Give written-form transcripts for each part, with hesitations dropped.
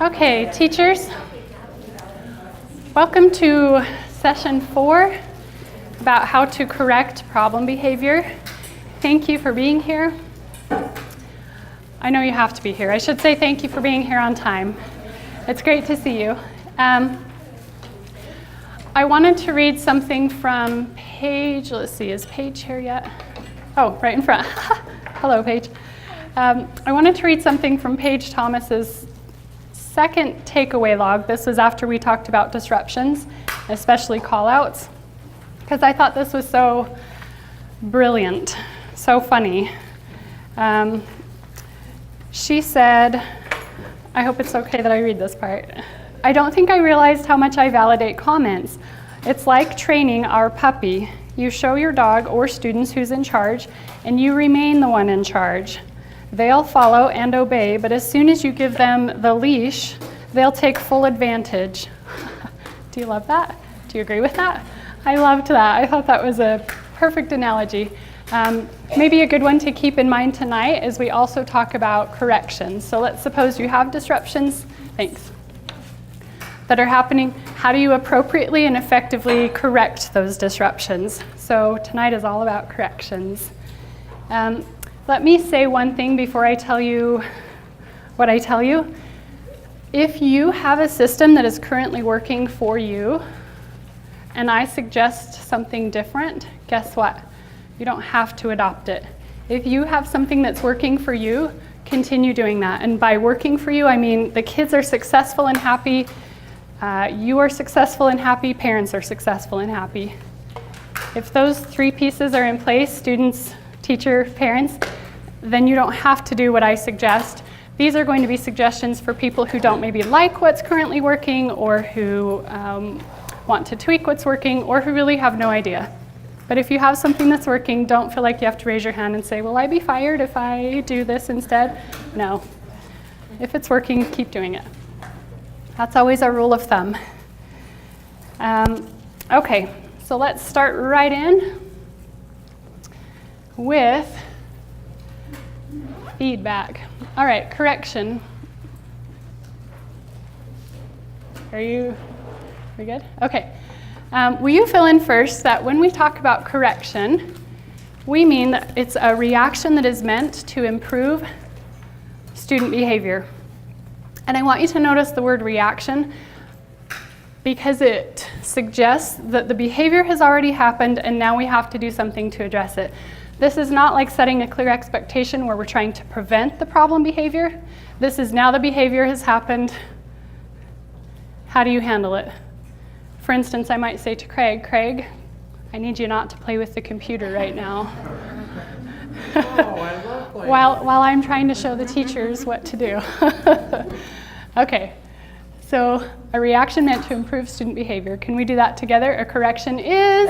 Okay, teachers, welcome to session 4 about how to correct problem behavior. Thank you for being here. I know you have to be here. I should say thank you for being here on time. It's great to see you. I wanted to read something from Paige. Let's see, is Paige here yet? Oh, right in front. Hello, Paige. I wanted to read something from Paige Thomas's second takeaway log. This was after we talked about disruptions, especially call-outs, because I thought this was so brilliant, so funny. She said, I hope it's okay that I read this part. I don't think I realized how much I validate comments. It's like training our puppy. You show your dog or students who's in charge, and you remain the one in charge. They'll follow and obey, but as soon as you give them the leash, they'll take full advantage. Do you love that? Do you agree with that? I loved that. I thought that was a perfect analogy. Maybe a good one to keep in mind tonight is we also talk about corrections. So let's suppose you have disruptions, that are happening. How do you appropriately and effectively correct those disruptions? So tonight is all about corrections. Let me say one thing before I tell you what I tell you. If you have a system that is currently working for you, and I suggest something different, guess what? You don't have to adopt it. If you have something that's working for you, continue doing that. And by working for you, I mean the kids are successful and happy, you are successful and happy, parents are successful and happy. If those 3 pieces are in place, students, teacher, parents, then you don't have to do what I suggest. These are going to be suggestions for people who don't maybe like what's currently working, or who want to tweak what's working, or who really have no idea. But if you have something that's working, don't feel like you have to raise your hand and say, will I be fired if I do this instead? No. If it's working, keep doing it. That's always our rule of thumb. Okay, so let's start right in with feedback. All right, correction. We good? Okay. Will you fill in first that when we talk about correction, we mean that it's a reaction that is meant to improve student behavior. And I want you to notice the word reaction, because it suggests that the behavior has already happened and now we have to do something to address it. This is not like setting a clear expectation where we're trying to prevent the problem behavior. This is now the behavior has happened. How do you handle it? For instance, I might say to Craig, I need you not to play with the computer right now. Oh, I love playing. while I'm trying to show the teachers what to do. Okay, so a reaction meant to improve student behavior. Can we do that together? A correction is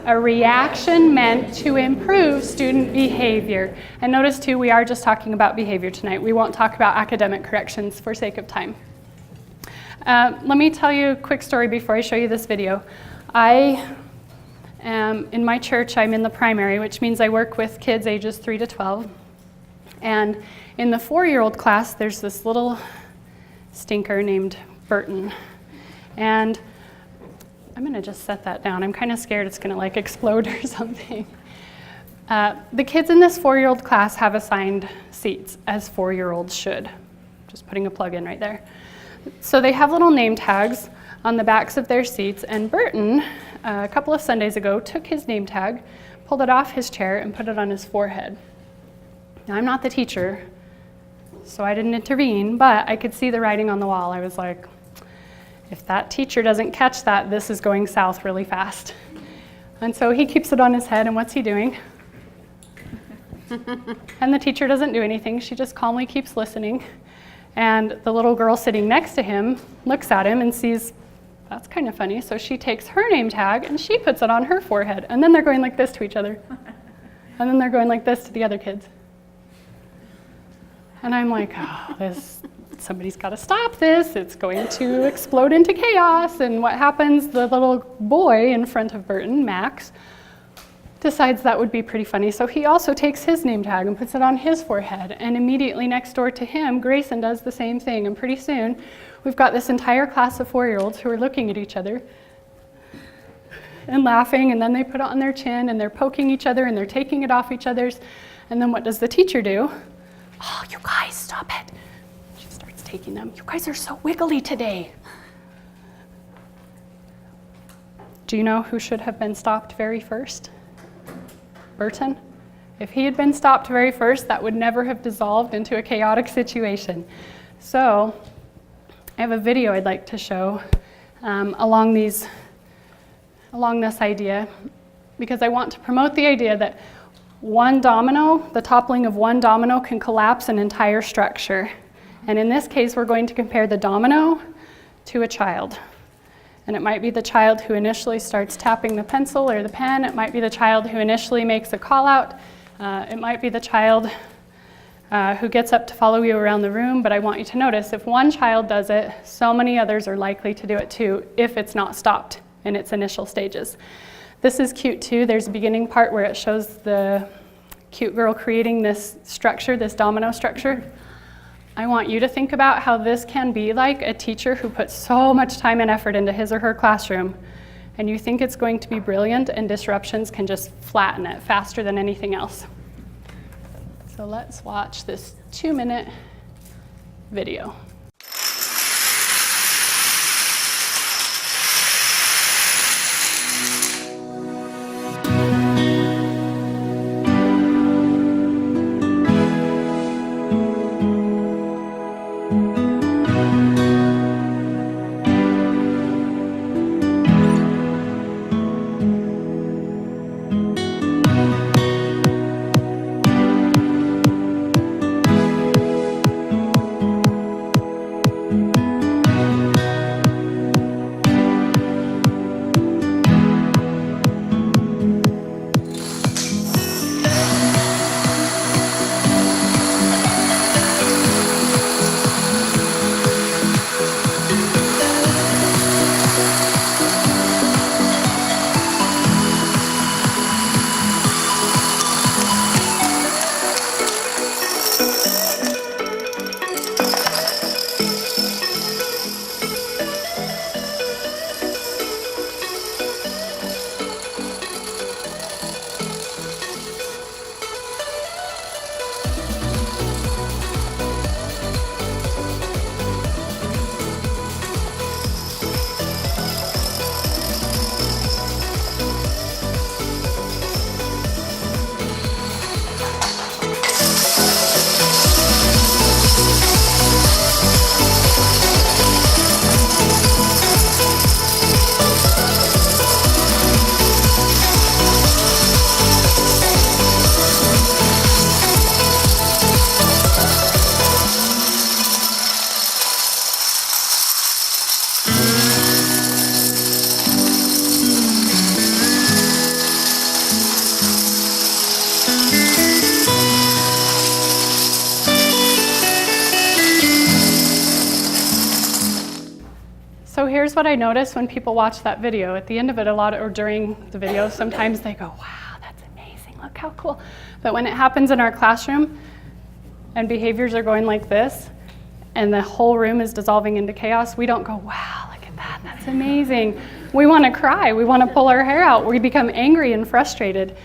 a reaction meant to improve student behavior. And notice too, we are just talking about behavior tonight. We won't talk about academic corrections for sake of time. Let me tell you a quick story before I show you this video. In my church, I'm in the primary, which means I work with kids ages 3 to 12. And in the 4-year-old class, there's this little stinker named Burton. And I'm gonna just set that down. I'm kind of scared it's gonna like explode or something. The kids in this 4-year-old class have assigned seats, as 4-year-olds should. Just putting a plug in right there. So they have little name tags on the backs of their seats, and Burton, a couple of Sundays ago, took his name tag, pulled it off his chair, and put it on his forehead. Now, I'm not the teacher, so I didn't intervene, but I could see the writing on the wall. I was like, if that teacher doesn't catch that, this is going south really fast. And so he keeps it on his head, and what's he doing? And the teacher doesn't do anything. She just calmly keeps listening. And the little girl sitting next to him looks at him and sees, that's kind of funny. So she takes her name tag and she puts it on her forehead. And then they're going like this to each other. And then they're going like this to the other kids. And I'm like, oh, somebody's got to stop this. It's going to explode into chaos. And what happens? The little boy in front of Burton, Max, decides that would be pretty funny. So he also takes his name tag and puts it on his forehead. And immediately next door to him, Grayson does the same thing. And pretty soon, we've got this entire class of 4-year-olds who are looking at each other and laughing, and then they put it on their chin, and they're poking each other, and they're taking it off each other's. And then what does the teacher do? Oh, you guys, stop it. She starts taking them. You guys are so wiggly today. Do you know who should have been stopped very first? Burton. If he had been stopped very first, that would never have dissolved into a chaotic situation. So I have a video I'd like to show along this idea, because I want to promote the idea that one domino, the toppling of one domino, can collapse an entire structure. And in this case, we're going to compare the domino to a child. And it might be the child who initially starts tapping the pencil or the pen. It might be the child who initially makes a call out. It might be the child who gets up to follow you around the room. But I want you to notice, if one child does it, so many others are likely to do it too, if it's not stopped in its initial stages. This is cute too. There's a beginning part where it shows the cute girl creating this structure, this domino structure. I want you to think about how this can be like a teacher who puts so much time and effort into his or her classroom, and you think it's going to be brilliant, and disruptions can just flatten it faster than anything else. So let's watch this 2-minute video. So here's what I notice when people watch that video. At the end of it, or during the video, sometimes they go, wow, that's amazing, look how cool. But when it happens in our classroom and behaviors are going like this, and the whole room is dissolving into chaos, we don't go, wow, look at that, that's amazing. We want to cry, we want to pull our hair out, we become angry and frustrated.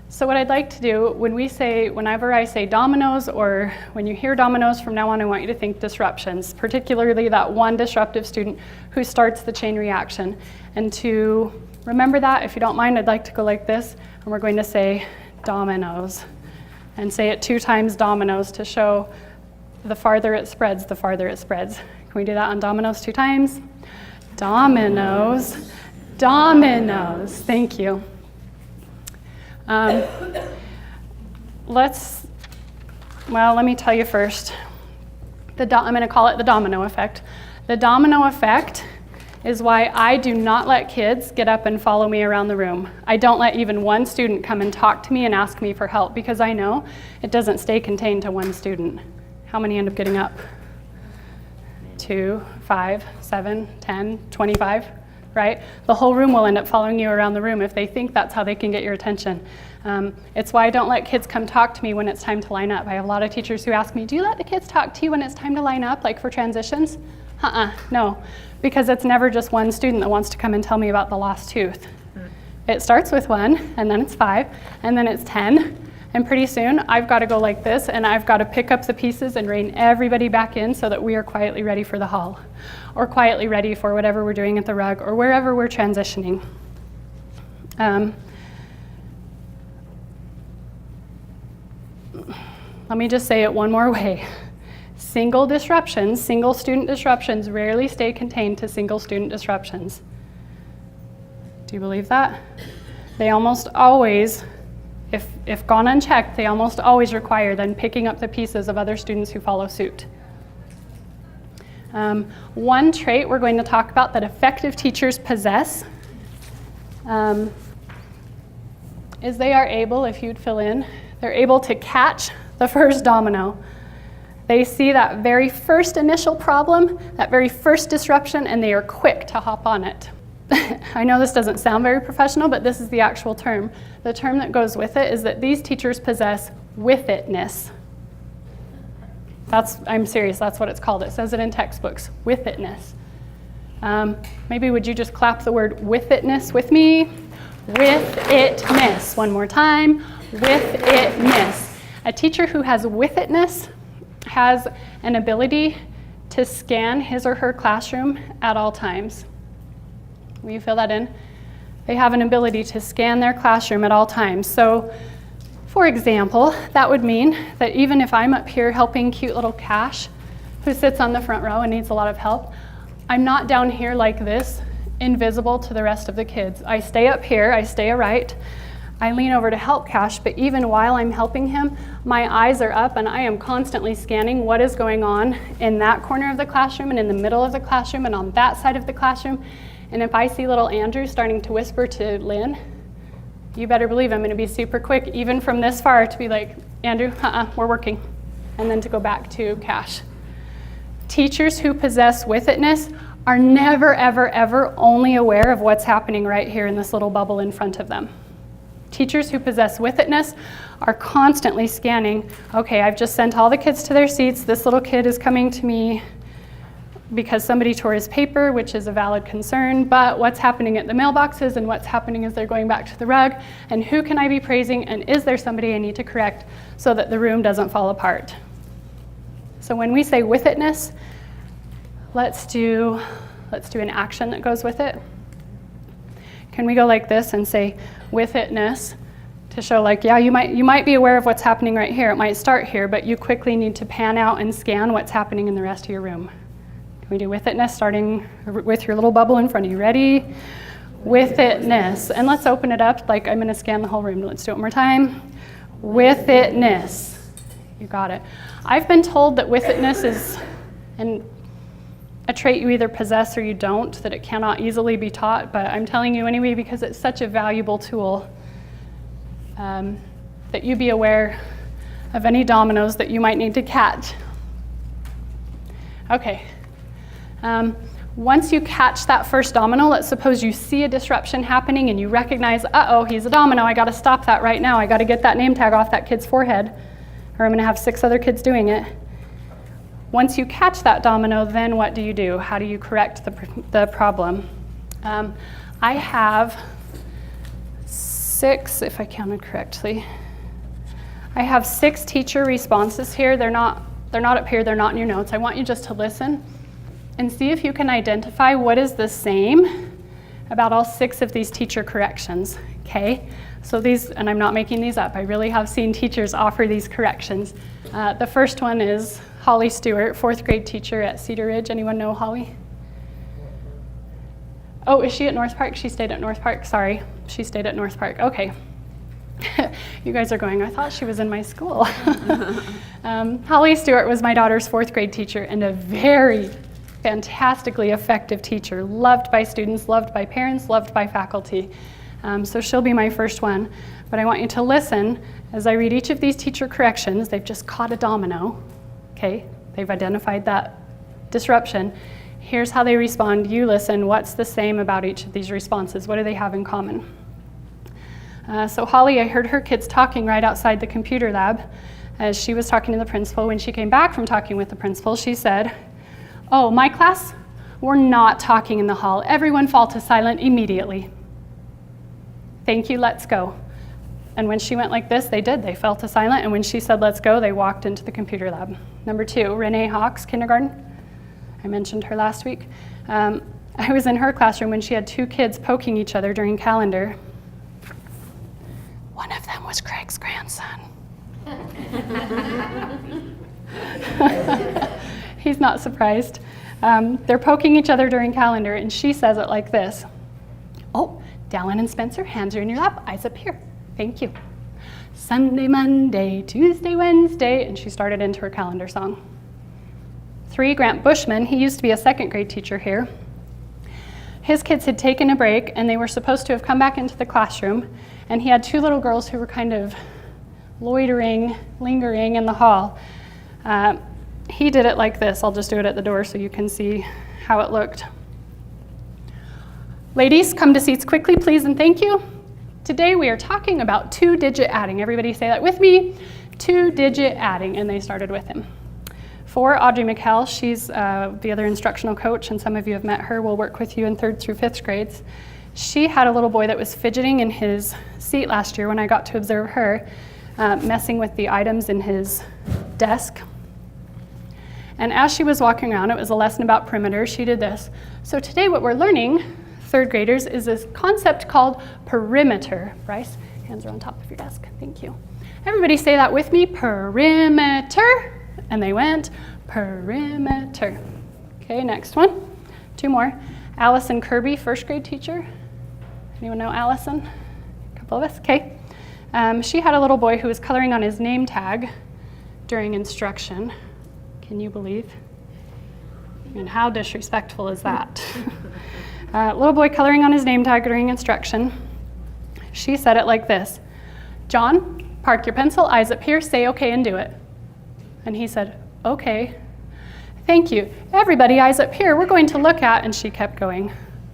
So what I'd like to do, whenever I say dominoes, or when you hear dominoes from now on, I want you to think disruptions, particularly that one disruptive student who starts the chain reaction. And to remember that, if you don't mind, I'd like to go like this, and we're going to say dominoes, and say it 2 times dominoes to show the farther it spreads, the farther it spreads. Can we do that on dominoes 2 times? Dominoes, dominoes, thank you. Let me tell you first. I'm going to call it the domino effect. The domino effect is why I do not let kids get up and follow me around the room. I don't let even one student come and talk to me and ask me for help, because I know it doesn't stay contained to one student. How many end up getting up? 2, 5, 7, 10, 25. right? The whole room will end up following you around the room if they think that's how they can get your attention. It's why I don't let kids come talk to me when it's time to line up. I have a lot of teachers who ask me, do you let the kids talk to you when it's time to line up, like for transitions? No, because it's never just one student that wants to come and tell me about the lost tooth. It starts with 1, and then it's 5, and then it's 10, and pretty soon I've got to go like this, and I've got to pick up the pieces and rein everybody back in so that we are quietly ready for the hall, or quietly ready for whatever we're doing at the rug, or wherever we're transitioning. Let me just say it one more way. Single disruptions, single student disruptions rarely stay contained to single student disruptions. Do you believe that? They almost always, if gone unchecked, they almost always require then picking up the pieces of other students who follow suit. One trait we're going to talk about that effective teachers possess is they are able, if you'd fill in, they're able to catch the first domino. They see that very first initial problem, that very first disruption, and they are quick to hop on it. I know this doesn't sound very professional, but this is the actual term. The term that goes with it is that these teachers possess with-itness. I'm serious, that's what it's called. It says it in textbooks, with-itness. Maybe would you just clap the word with-itness with me? With-itness. One more time, with-itness. A teacher who has with-itness has an ability to scan his or her classroom at all times. Will you fill that in? They have an ability to scan their classroom at all times. So, for example, that would mean that even if I'm up here helping cute little Cash, who sits on the front row and needs a lot of help, I'm not down here like this, invisible to the rest of the kids. I stay up here, I stay aright, I lean over to help Cash, but even while I'm helping him, my eyes are up and I am constantly scanning what is going on in that corner of the classroom and in the middle of the classroom and on that side of the classroom. And if I see little Andrew starting to whisper to Lynn, you better believe I'm going to be super quick, even from this far, to be like, Andrew, we're working, and then to go back to Cash. Teachers who possess with-itness are never, ever, ever only aware of what's happening right here in this little bubble in front of them. Teachers who possess with-itness are constantly scanning, okay, I've just sent all the kids to their seats, this little kid is coming to me because somebody tore his paper, which is a valid concern, but what's happening at the mailboxes and what's happening as they're going back to the rug, and who can I be praising, and is there somebody I need to correct so that the room doesn't fall apart? So when we say with-itness, let's do an action that goes with it. Can we go like this and say with-itness to show like, yeah, you might be aware of what's happening right here. It might start here, but you quickly need to pan out and scan what's happening in the rest of your room. Can we do with-itness starting with your little bubble in front of you? Ready? With-itness. And let's open it up like I'm going to scan the whole room. Let's do it one more time. With-itness. You got it. I've been told that with-itness is a trait you either possess or you don't, that it cannot easily be taught, but I'm telling you anyway because it's such a valuable tool that you be aware of any dominoes that you might need to catch. Okay. Once you catch that first domino, let's suppose you see a disruption happening and you recognize, uh-oh, he's a domino, I gotta stop that right now, I gotta get that name tag off that kid's forehead, or I'm gonna have 6 other kids doing it. Once you catch that domino, then what do? How do you correct the problem? I have 6, if I counted correctly. I have 6 teacher responses here. They're not up here, they're not in your notes. I want you just to listen and see if you can identify what is the same about all 6 of these teacher corrections, okay? So these, and I'm not making these up, I really have seen teachers offer these corrections. The first one is Holly Stewart, 4th grade teacher at Cedar Ridge. Anyone know Holly? Oh, is she at North Park? She stayed at North Park, sorry. She stayed at North Park, okay. You guys are going, I thought she was in my school. Holly Stewart was my daughter's 4th grade teacher and a very fantastically effective teacher, loved by students, loved by parents, loved by faculty. So she'll be my first one. But I want you to listen as I read each of these teacher corrections. They've just caught a domino, okay? They've identified that disruption. Here's how they respond. You listen. What's the same about each of these responses? What do they have in common? So Holly, I heard her kids talking right outside the computer lab as she was talking to the principal. When she came back from talking with the principal, she said, "Oh, my class, we're not talking in the hall. Everyone fall to silent immediately. Thank you, let's go." And when she went like this, they did. They fell to silent. And when she said, "Let's go," they walked into the computer lab. Number 2, Renee Hawks, kindergarten. I mentioned her last week. I was in her classroom when she had 2 kids poking each other during calendar. One of them was Craig's grandson. He's not surprised. They're poking each other during calendar, and she says it like this. "Oh, Dallin and Spencer, hands are in your lap, eyes up here. Thank you. Sunday, Monday, Tuesday, Wednesday," and she started into her calendar song. 3, Grant Bushman, he used to be a 2nd grade teacher here. His kids had taken a break, and they were supposed to have come back into the classroom, and he had 2 little girls who were kind of loitering, lingering in the hall. He did it like this. I'll just do it at the door so you can see how it looked. "Ladies, come to seats quickly, please, and thank you. Today we are talking about 2-digit adding." Everybody say that with me. 2-digit adding, and they started with him. 4, Audrey McHell, she's the other instructional coach, and some of you have met her, will work with you in 3rd through 5th grades. She had a little boy that was fidgeting in his seat last year when I got to observe her, messing with the items in his desk. And as she was walking around, it was a lesson about perimeter, she did this. So today what we're learning, 3rd graders, is this concept called perimeter. Bryce, hands are on top of your desk, thank you. Everybody say that with me, perimeter. And they went, perimeter. Okay, next one. 2 more. Allison Kirby, 1st grade teacher. Anyone know Allison? A couple of us, okay. She had a little boy who was coloring on his name tag during instruction. Can you believe? I mean, how disrespectful is that? Little boy coloring on his name tag during instruction. She said it like this. "John, park your pencil, eyes up here, say okay and do it." And he said, "Okay. Thank you. Everybody, eyes up here. We're going to look at," and she kept going.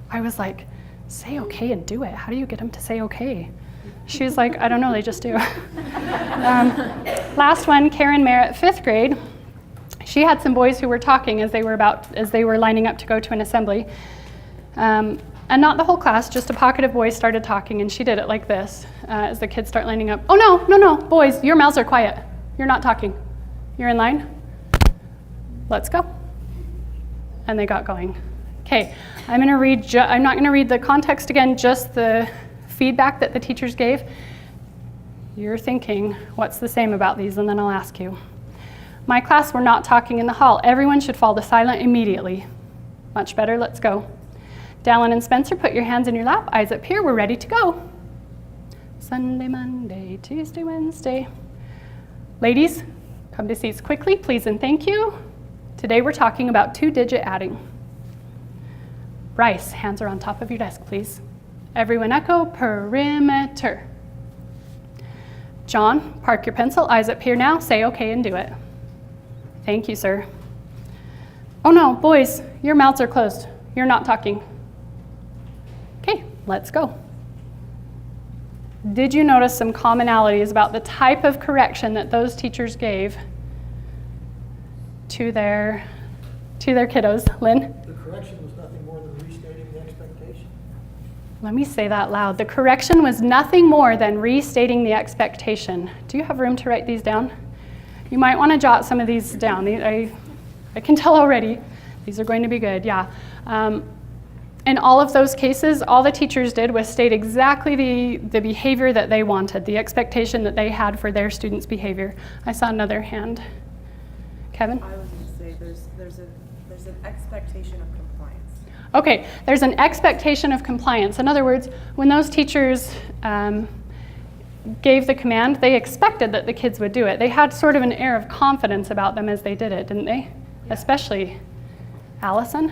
I was like, "Say okay and do it. How do you get them to say okay?" She was like, "I don't know, they just do." Last one, Karen Merritt, 5th grade. She had some boys who were talking as they were lining up to go to an assembly. And not the whole class, just a pocket of boys started talking, and she did it like this as the kids start lining up. "Oh, no, boys, your mouths are quiet. You're not talking. You're in line. Let's go." And they got going. Okay, I'm not going to read the context again, just the feedback that the teachers gave. You're thinking, what's the same about these? And then I'll ask you. "My class, we're not talking in the hall. Everyone should fall to silent immediately." Much better, let's go. "Dallin and Spencer, put your hands in your lap, eyes up here, we're ready to go." Sunday, Monday, Tuesday, Wednesday. "Ladies, come to seats quickly, please and thank you. Today we're talking about 2-digit adding." Bryce, hands are on top of your desk, please. Everyone echo, perimeter. "John, park your pencil, eyes up here now, say okay and do it." "Thank you, sir." "Oh no, boys, your mouths are closed. You're not talking." Okay, let's go. Did you notice some commonalities about the type of correction that those teachers gave to their kiddos? Lynn? The correction was nothing more than restating the expectation. Let me say that loud. The correction was nothing more than restating the expectation. Do you have room to write these down? You might want to jot some of these down. I can tell already. These are going to be good, yeah. In all of those cases, all the teachers did was state exactly the behavior that they wanted, the expectation that they had for their students' behavior. I saw another hand. Kevin? I was going to say there's an expectation of compliance. Okay, there's an expectation of compliance. In other words, when those teachers gave the command, they expected that the kids would do it. They had sort of an air of confidence about them as they did it, didn't they? Yeah. Especially Allison.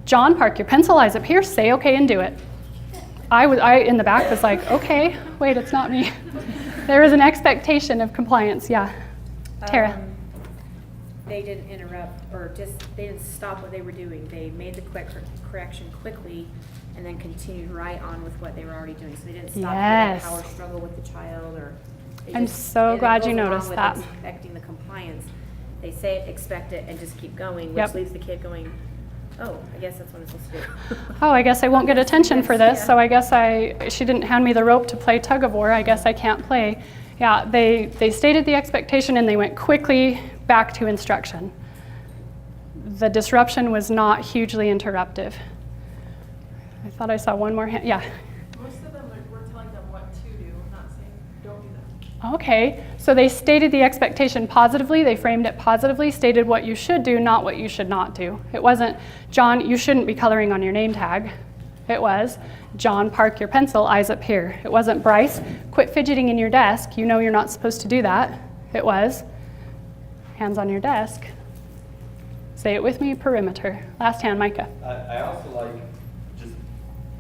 "John, park your pencil, eyes up here, say okay and do it." I in the back was like, okay, wait, it's not me. There is an expectation of compliance, yeah. Tara. they didn't interrupt or they didn't stop what they were doing. They made the quick correction quickly and then continued right on with what they were already doing. So they didn't stop Yes. the power struggle with the child or. I'm so glad you noticed that. Expecting the compliance. They say it, expect it, and just keep going, which Yep. leaves the kid going, oh, I guess that's what I'm supposed to do. Oh, I guess I won't get attention for this, Yeah. so I guess she didn't hand me the rope to play tug of war. I guess I can't play. Yeah, they stated the expectation and they went quickly back to instruction. The disruption was not hugely interruptive. I thought I saw one more hand. Yeah. Most of them we're telling them what to do, not saying don't do that. Okay, so they stated the expectation positively, they framed it positively, stated what you should do, not what you should not do. It wasn't, John, you shouldn't be coloring on your name tag. It was, John, park your pencil, eyes up here. It wasn't, Bryce, quit fidgeting in your desk, you know you're not supposed to do that. It was, hands on your desk. Say it with me, perimeter. Last hand, Micah. I also like just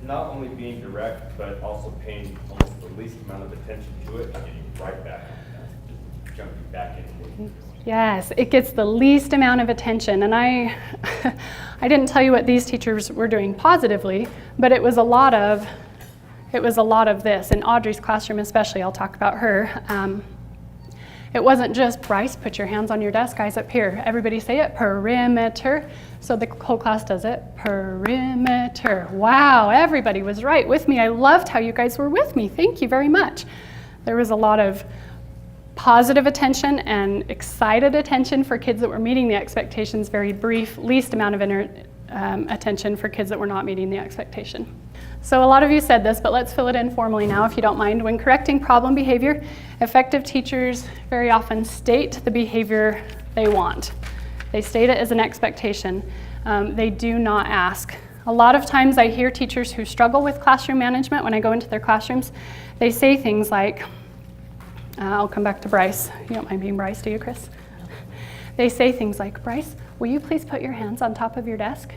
not only being direct, but also paying almost the least amount of attention to it and getting right back on that, just jumping back into it. Yes, it gets the least amount of attention. And I didn't tell you what these teachers were doing positively, but it was a lot of this. In Audrey's classroom especially, I'll talk about her. It wasn't just, Bryce, put your hands on your desk, eyes up here. Everybody say it, perimeter. So the whole class does it, perimeter. Wow, everybody was right with me. I loved how you guys were with me. Thank you very much. There was a lot of positive attention and excited attention for kids that were meeting the expectations, very brief, least amount of attention for kids that were not meeting the expectation. So a lot of you said this, but let's fill it in formally now if you don't mind. When correcting problem behavior, effective teachers very often state the behavior they want. They state it as an expectation. They do not ask. A lot of times I hear teachers who struggle with classroom management when I go into their classrooms, they say things like, I'll come back to Bryce. You don't mind being Bryce, do you, Chris? They say things like, Bryce, will you please put your hands on top of your desk?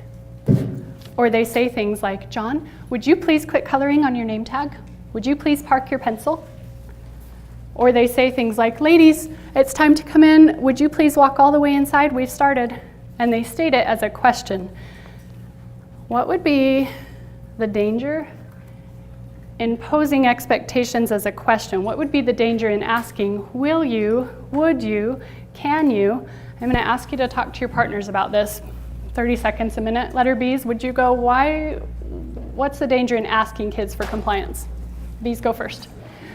Or they say things like, John, would you please quit coloring on your name tag? Would you please park your pencil? Or they say things like, ladies, it's time to come in. Would you please walk all the way inside? We've started. And they state it as a question. What would be the danger in posing expectations as a question? What would be the danger in asking, will you, would you, can you? I'm going to ask you to talk to your partners about this. 30 seconds a minute. Letter B's, would you go, what's the danger in asking kids for compliance? B's, go first.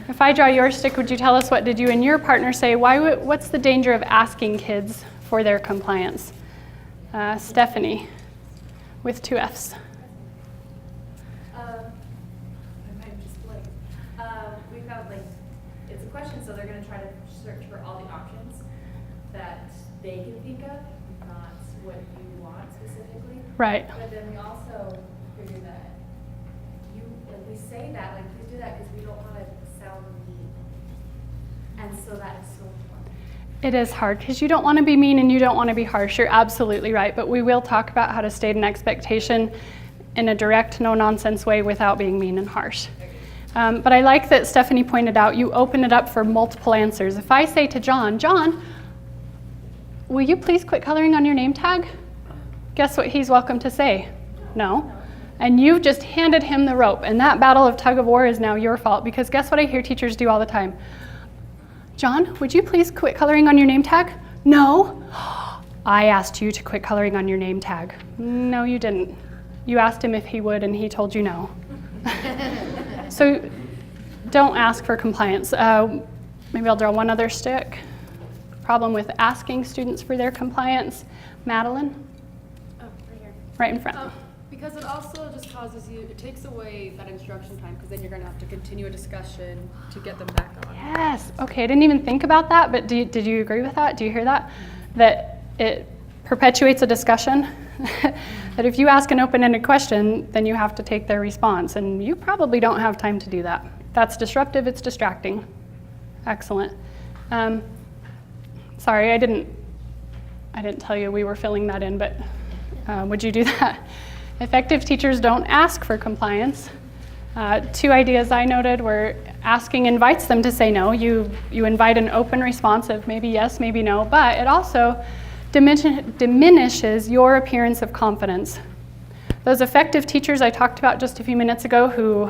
If I draw your stick, would you tell us what did you and your partner say? What's the danger of asking kids for their compliance? Stephanie, with 2 F's. We've got it's a question, so they're going to try to search for all the options that they can think of, not what you want specifically. Right. But then we also figure that we say that, please do that because we don't want to sound mean. And so that is so important. It is hard because you don't want to be mean and you don't want to be harsh. You're absolutely right. But we will talk about how to state an expectation in a direct, no-nonsense way without being mean and harsh. But I like that Stephanie pointed out you open it up for multiple answers. If I say to John, will you please quit coloring on your name tag? Guess what he's welcome to say? No. And you've just handed him the rope. And that battle of tug of war is now your fault because guess what I hear teachers do all the time? John, would you please quit coloring on your name tag? No. I asked you to quit coloring on your name tag. No, you didn't. You asked him if he would and he told you no. So don't ask for compliance. Maybe I'll draw one other stick. Problem with asking students for their compliance. Madeline? Oh, right here. Right in front. Because it also just causes it takes away that instruction time because then you're going to have to continue a discussion to get them back on. Yes. Okay, I didn't even think about that, but did you agree with that? Do you hear that? That it perpetuates a discussion? That if you ask an open-ended question, then you have to take their response, and you probably don't have time to do that. That's disruptive, it's distracting. Excellent. Sorry, I didn't tell you we were filling that in, but would you do that? Effective teachers don't ask for compliance. 2 ideas I noted were asking invites them to say no. You invite an open response of maybe yes, maybe no, but it also diminishes your appearance of confidence. Those effective teachers I talked about just a few minutes ago who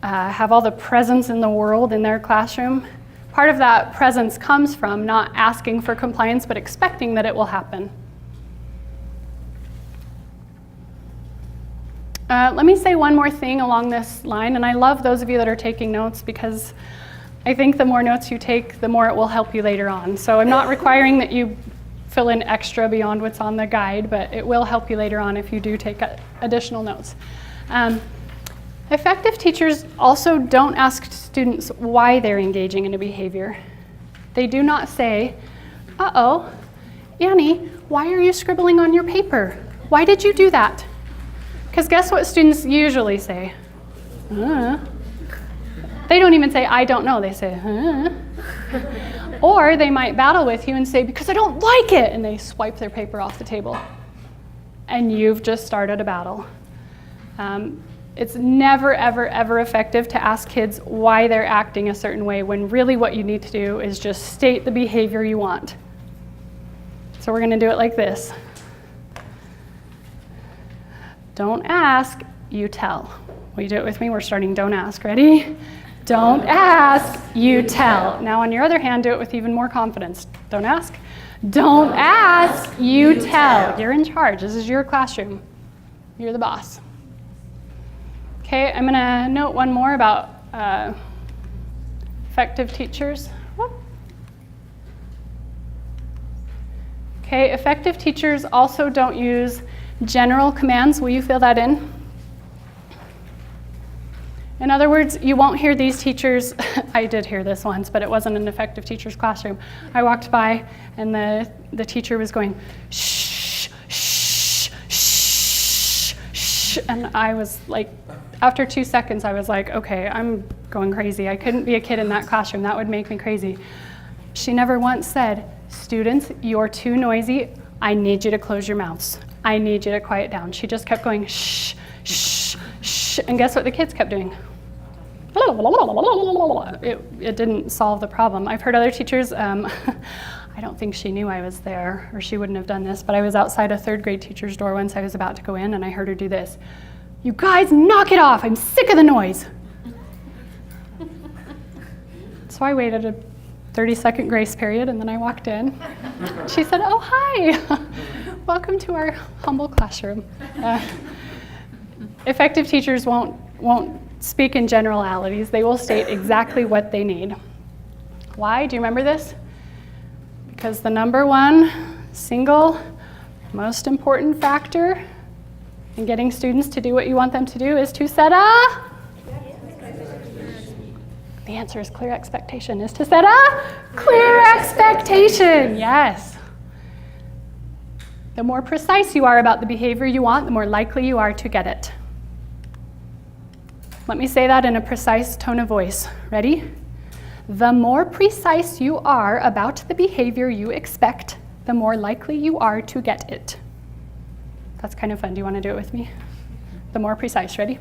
have all the presence in the world in their classroom, part of that presence comes from not asking for compliance but expecting that it will happen. Let me say one more thing along this line, and I love those of you that are taking notes because I think the more notes you take, the more it will help you later on. So I'm not requiring that you fill in extra beyond what's on the guide, but it will help you later on if you do take additional notes. Effective teachers also don't ask students why they're engaging in a behavior. They do not say, uh-oh, Annie, why are you scribbling on your paper? Why did you do that? Because guess what students usually say? They don't even say, I don't know. They say, Or they might battle with you and say, because I don't like it, and they swipe their paper off the table. And you've just started a battle. It's never, ever, ever effective to ask kids why they're acting a certain way when really what you need to do is just state the behavior you want. So we're going to do it like this. Don't ask, you tell. Will you do it with me? We're starting don't ask. Ready? Don't ask, you tell. Now on your other hand, do it with even more confidence. Don't ask. Don't ask, you tell. You're in charge. This is your classroom. You're the boss. Okay, I'm going to note one more about effective teachers. Okay, effective teachers also don't use general commands. Will you fill that in? In other words, you won't hear these teachers. I did hear this once, but it wasn't an effective teacher's classroom. I walked by and the teacher was going, shh, shh, shh, shh. And I was like, after 2 seconds, I was like, okay, I'm going crazy. I couldn't be a kid in that classroom. That would make me crazy. She never once said, students, you're too noisy. I need you to close your mouths. I need you to quiet down. She just kept going, shh, shh, shh. And guess what the kids kept doing? It didn't solve the problem. I've heard other teachers, I don't think she knew I was there, or she wouldn't have done this, but I was outside a third grade teacher's door once. I was about to go in, and I heard her do this. You guys, knock it off. I'm sick of the noise. So I waited a 30-second grace period, and then I walked in. She said, oh, hi. Welcome to our humble classroom. Effective teachers won't speak in generalities. They will state exactly what they need. Why? Do you remember this? Because the number one single most important factor in getting students to do what you want them to do is to set a... The answer is clear expectation. Is to set a clear expectation. Yes. The more precise you are about the behavior you want, the more likely you are to get it. Let me say that in a precise tone of voice. Ready? The more precise you are about the behavior you expect, the more likely you are to get it. That's kind of fun. Do you want to do it with me? The more precise. Ready?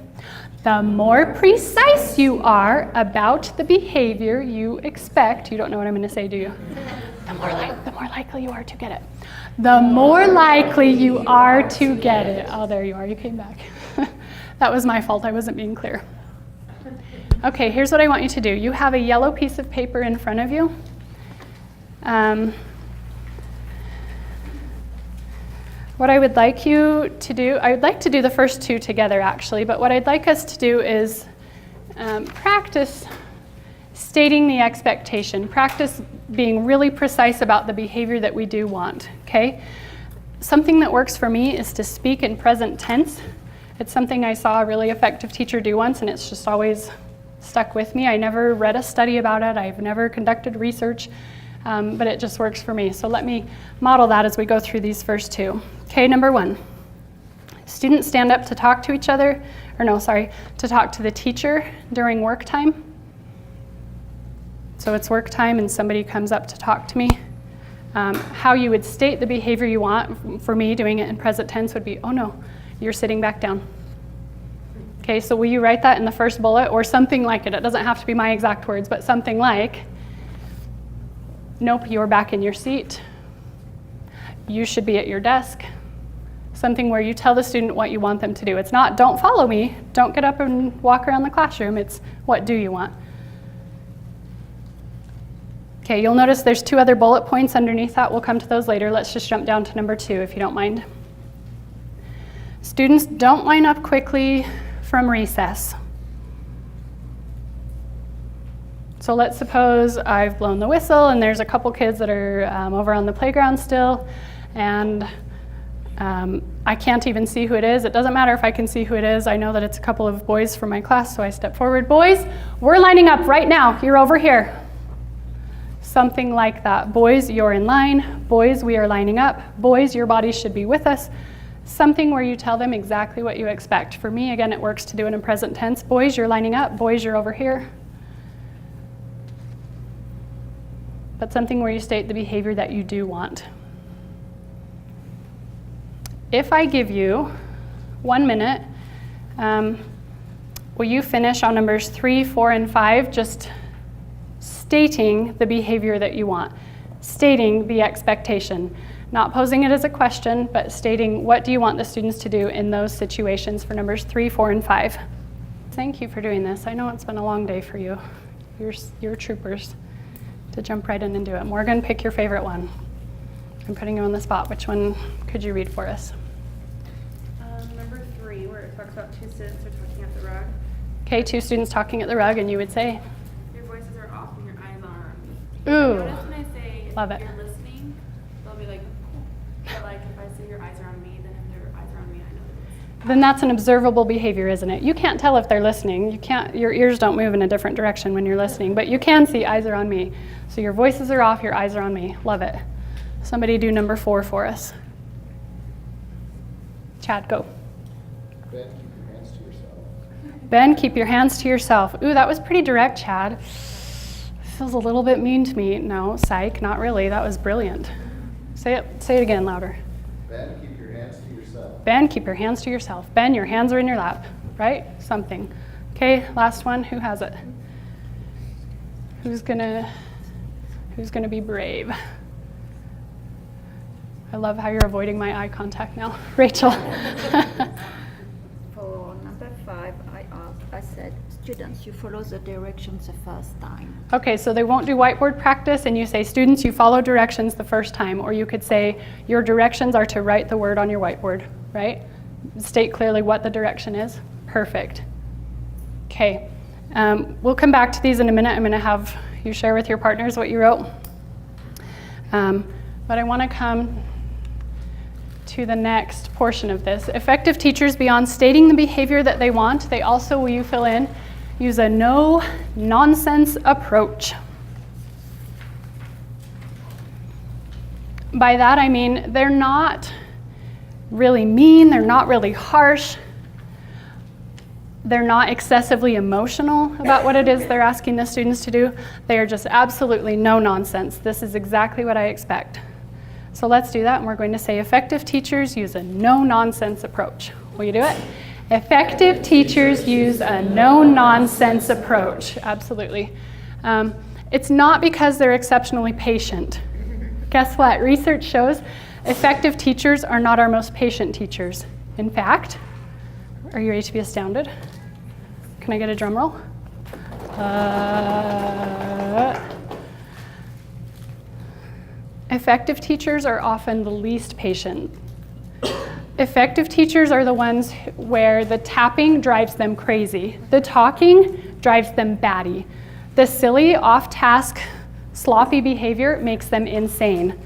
The more precise you are about the behavior you expect, you don't know what I'm going to say, do you? The more likely you are to get it. The more likely you are to get it. Oh, there you are. You came back. That was my fault. I wasn't being clear. Okay, here's what I want you to do. You have a yellow piece of paper in front of you. What I would like you to do, I would like to do the first two together actually, but what I'd like us to do is practice stating the expectation, practice being really precise about the behavior that we do want, okay? Something that works for me is to speak in present tense. It's something I saw a really effective teacher do once, and it's just always stuck with me. I never read a study about it. I've never conducted research, but it just works for me. So let me model that as we go through these first two. Okay, number one. Students stand up to talk to each other, to talk to the teacher during work time. So it's work time and somebody comes up to talk to me. How you would state the behavior you want, for me doing it in present tense would be, oh no, you're sitting back down. Okay, so will you write that in the first bullet or something like it? It doesn't have to be my exact words, but something like, nope, you're back in your seat. you should be at your desk. Something where you tell the student what you want them to do. It's not, don't follow me, don't get up and walk around the classroom. It's, what do you want? Okay, you'll notice there's 2 other bullet points underneath that. We'll come to those later. Let's just jump down to number 2, if you don't mind. Students don't line up quickly from recess. So let's suppose I've blown the whistle and there's a couple kids that are over on the playground still, and I can't even see who it is. It doesn't matter if I can see who it is. I know that it's a couple of boys from my class, so I step forward. Boys, we're lining up right now. You're over here. Something like that. Boys, you're in line. Boys, we are lining up. Boys, your bodies should be with us. Something where you tell them exactly what you expect. For me, again, it works to do it in present tense. Boys, you're lining up. Boys, you're over here. But something where you state the behavior that you do want. If I give you 1 minute, will you finish on numbers 3, 4, and 5, just stating the behavior that you want, stating the expectation, not posing it as a question, but stating what do you want the students to do in those situations for numbers 3, 4, and 5. Thank you for doing this. I know it's been a long day for you. You're troopers to jump right in and do it. Morgan, pick your favorite one. I'm putting you on the spot. Which one could you read for us? Number 3, where it talks about 2 students are talking at the rug. Okay, 2 students talking at the rug, and you would say? Your voices are off and your eyes are on me. Ooh. Notice when I say if Love it. you're listening, they'll be like, cool. But like if I say your eyes are on me, then if their eyes are on me, I know that Then that's an observable behavior, isn't it? You can't tell if they're listening. You can't, your ears don't move in a different direction when you're listening, but you can see eyes are on me. So your voices are off, your eyes are on me. Love it. Somebody do number 4 for us. Chad, go. Ben, keep your hands to yourself. Ben, keep your hands to yourself. Ooh, that was pretty direct, Chad. Feels a little bit mean to me. No, psych, not really. That was brilliant. Say it again louder. Ben, keep your hands to yourself. Ben, keep your hands to yourself. Ben, your hands are in your lap, right? Something. Okay, last one. Who has it? Who's gonna be brave? I love how you're avoiding my eye contact now. Rachel. For number 5, I said, students, you follow the directions the first time. Okay, so they won't do whiteboard practice, and you say, students, you follow directions the first time, or you could say, your directions are to write the word on your whiteboard, right? State clearly what the direction is. Perfect. Okay, we'll come back to these in a minute. I'm going to have you share with your partners what you wrote. But I want to come to the next portion of this. Effective teachers, beyond stating the behavior that they want, they also, will you fill in, use a no-nonsense approach. By that I mean they're not really mean, they're not really harsh, they're not excessively emotional about what it is they're asking the students to do. They are just absolutely no nonsense. This is exactly what I expect. So let's do that, and we're going to say effective teachers use a no-nonsense approach. Will you do it? Effective teachers use a no-nonsense approach. Absolutely. It's not because they're exceptionally patient. Guess what? Research shows effective teachers are not our most patient teachers. In fact, are you ready to be astounded? Can I get a drum roll? Effective teachers are often the least patient. Effective teachers are the ones where the tapping drives them crazy. The talking drives them batty. The silly, off-task, sloppy behavior makes them insane.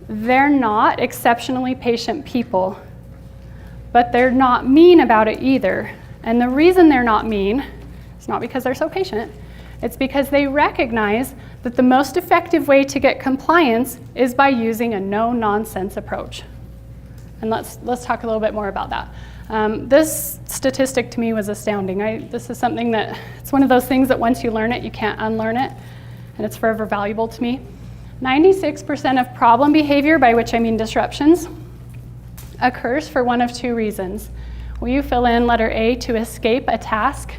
They're not exceptionally patient people, but they're not mean about it either. And the reason they're not mean is not because they're so patient. It's because they recognize that the most effective way to get compliance is by using a no-nonsense approach. And let's talk a little bit more about that. This statistic to me was astounding. This is something that, it's one of those things that once you learn it, you can't unlearn it, and it's forever valuable to me. 96% of problem behavior, by which I mean disruptions, occurs for one of 2 reasons. Will you fill in letter A, to escape a task?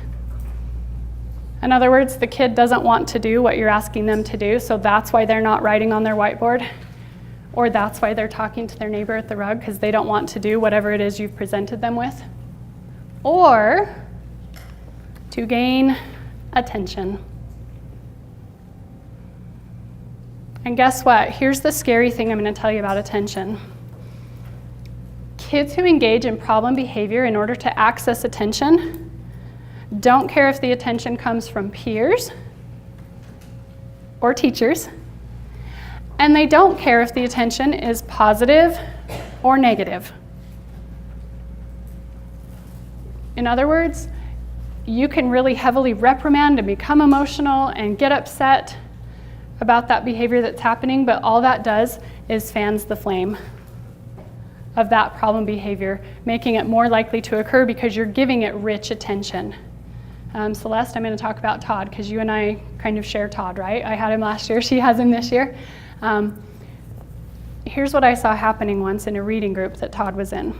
In other words, the kid doesn't want to do what you're asking them to do, so that's why they're not writing on their whiteboard. or that's why they're talking to their neighbor at the rug because they don't want to do whatever it is you've presented them with, or to gain attention. And guess what? Here's the scary thing I'm going to tell you about attention. Kids who engage in problem behavior in order to access attention don't care if the attention comes from peers or teachers, and they don't care if the attention is positive or negative. In other words, you can really heavily reprimand and become emotional and get upset about that behavior that's happening, but all that does is fans the flame of that problem behavior, making it more likely to occur because you're giving it rich attention. Celeste, I'm going to talk about Todd because you and I kind of share Todd, right? I had him last year, she has him this year. Here's what I saw happening once in a reading group that Todd was in.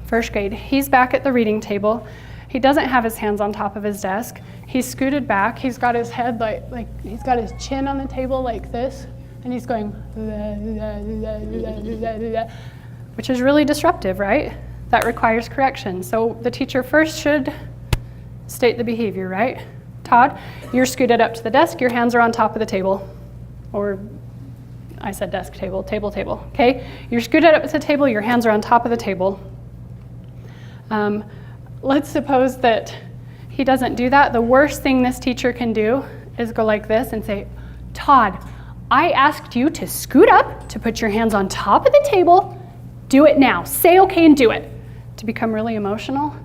First grade, he's back at the reading table. He doesn't have his hands on top of his desk. He's scooted back. He's got his head like he's got his chin on the table like this, and he's going, which is really disruptive, right? That requires correction. So the teacher first should state the behavior, right? Todd, you're scooted up to the desk, your hands are on top of the table. Or I said desk, table, table, okay? You're scooted up to the table, your hands are on top of the table. Let's suppose that he doesn't do that. The worst thing this teacher can do is go like this and say, Todd, I asked you to scoot up, to put your hands on top of the table. Do it now. Say okay and do it. To become really emotional.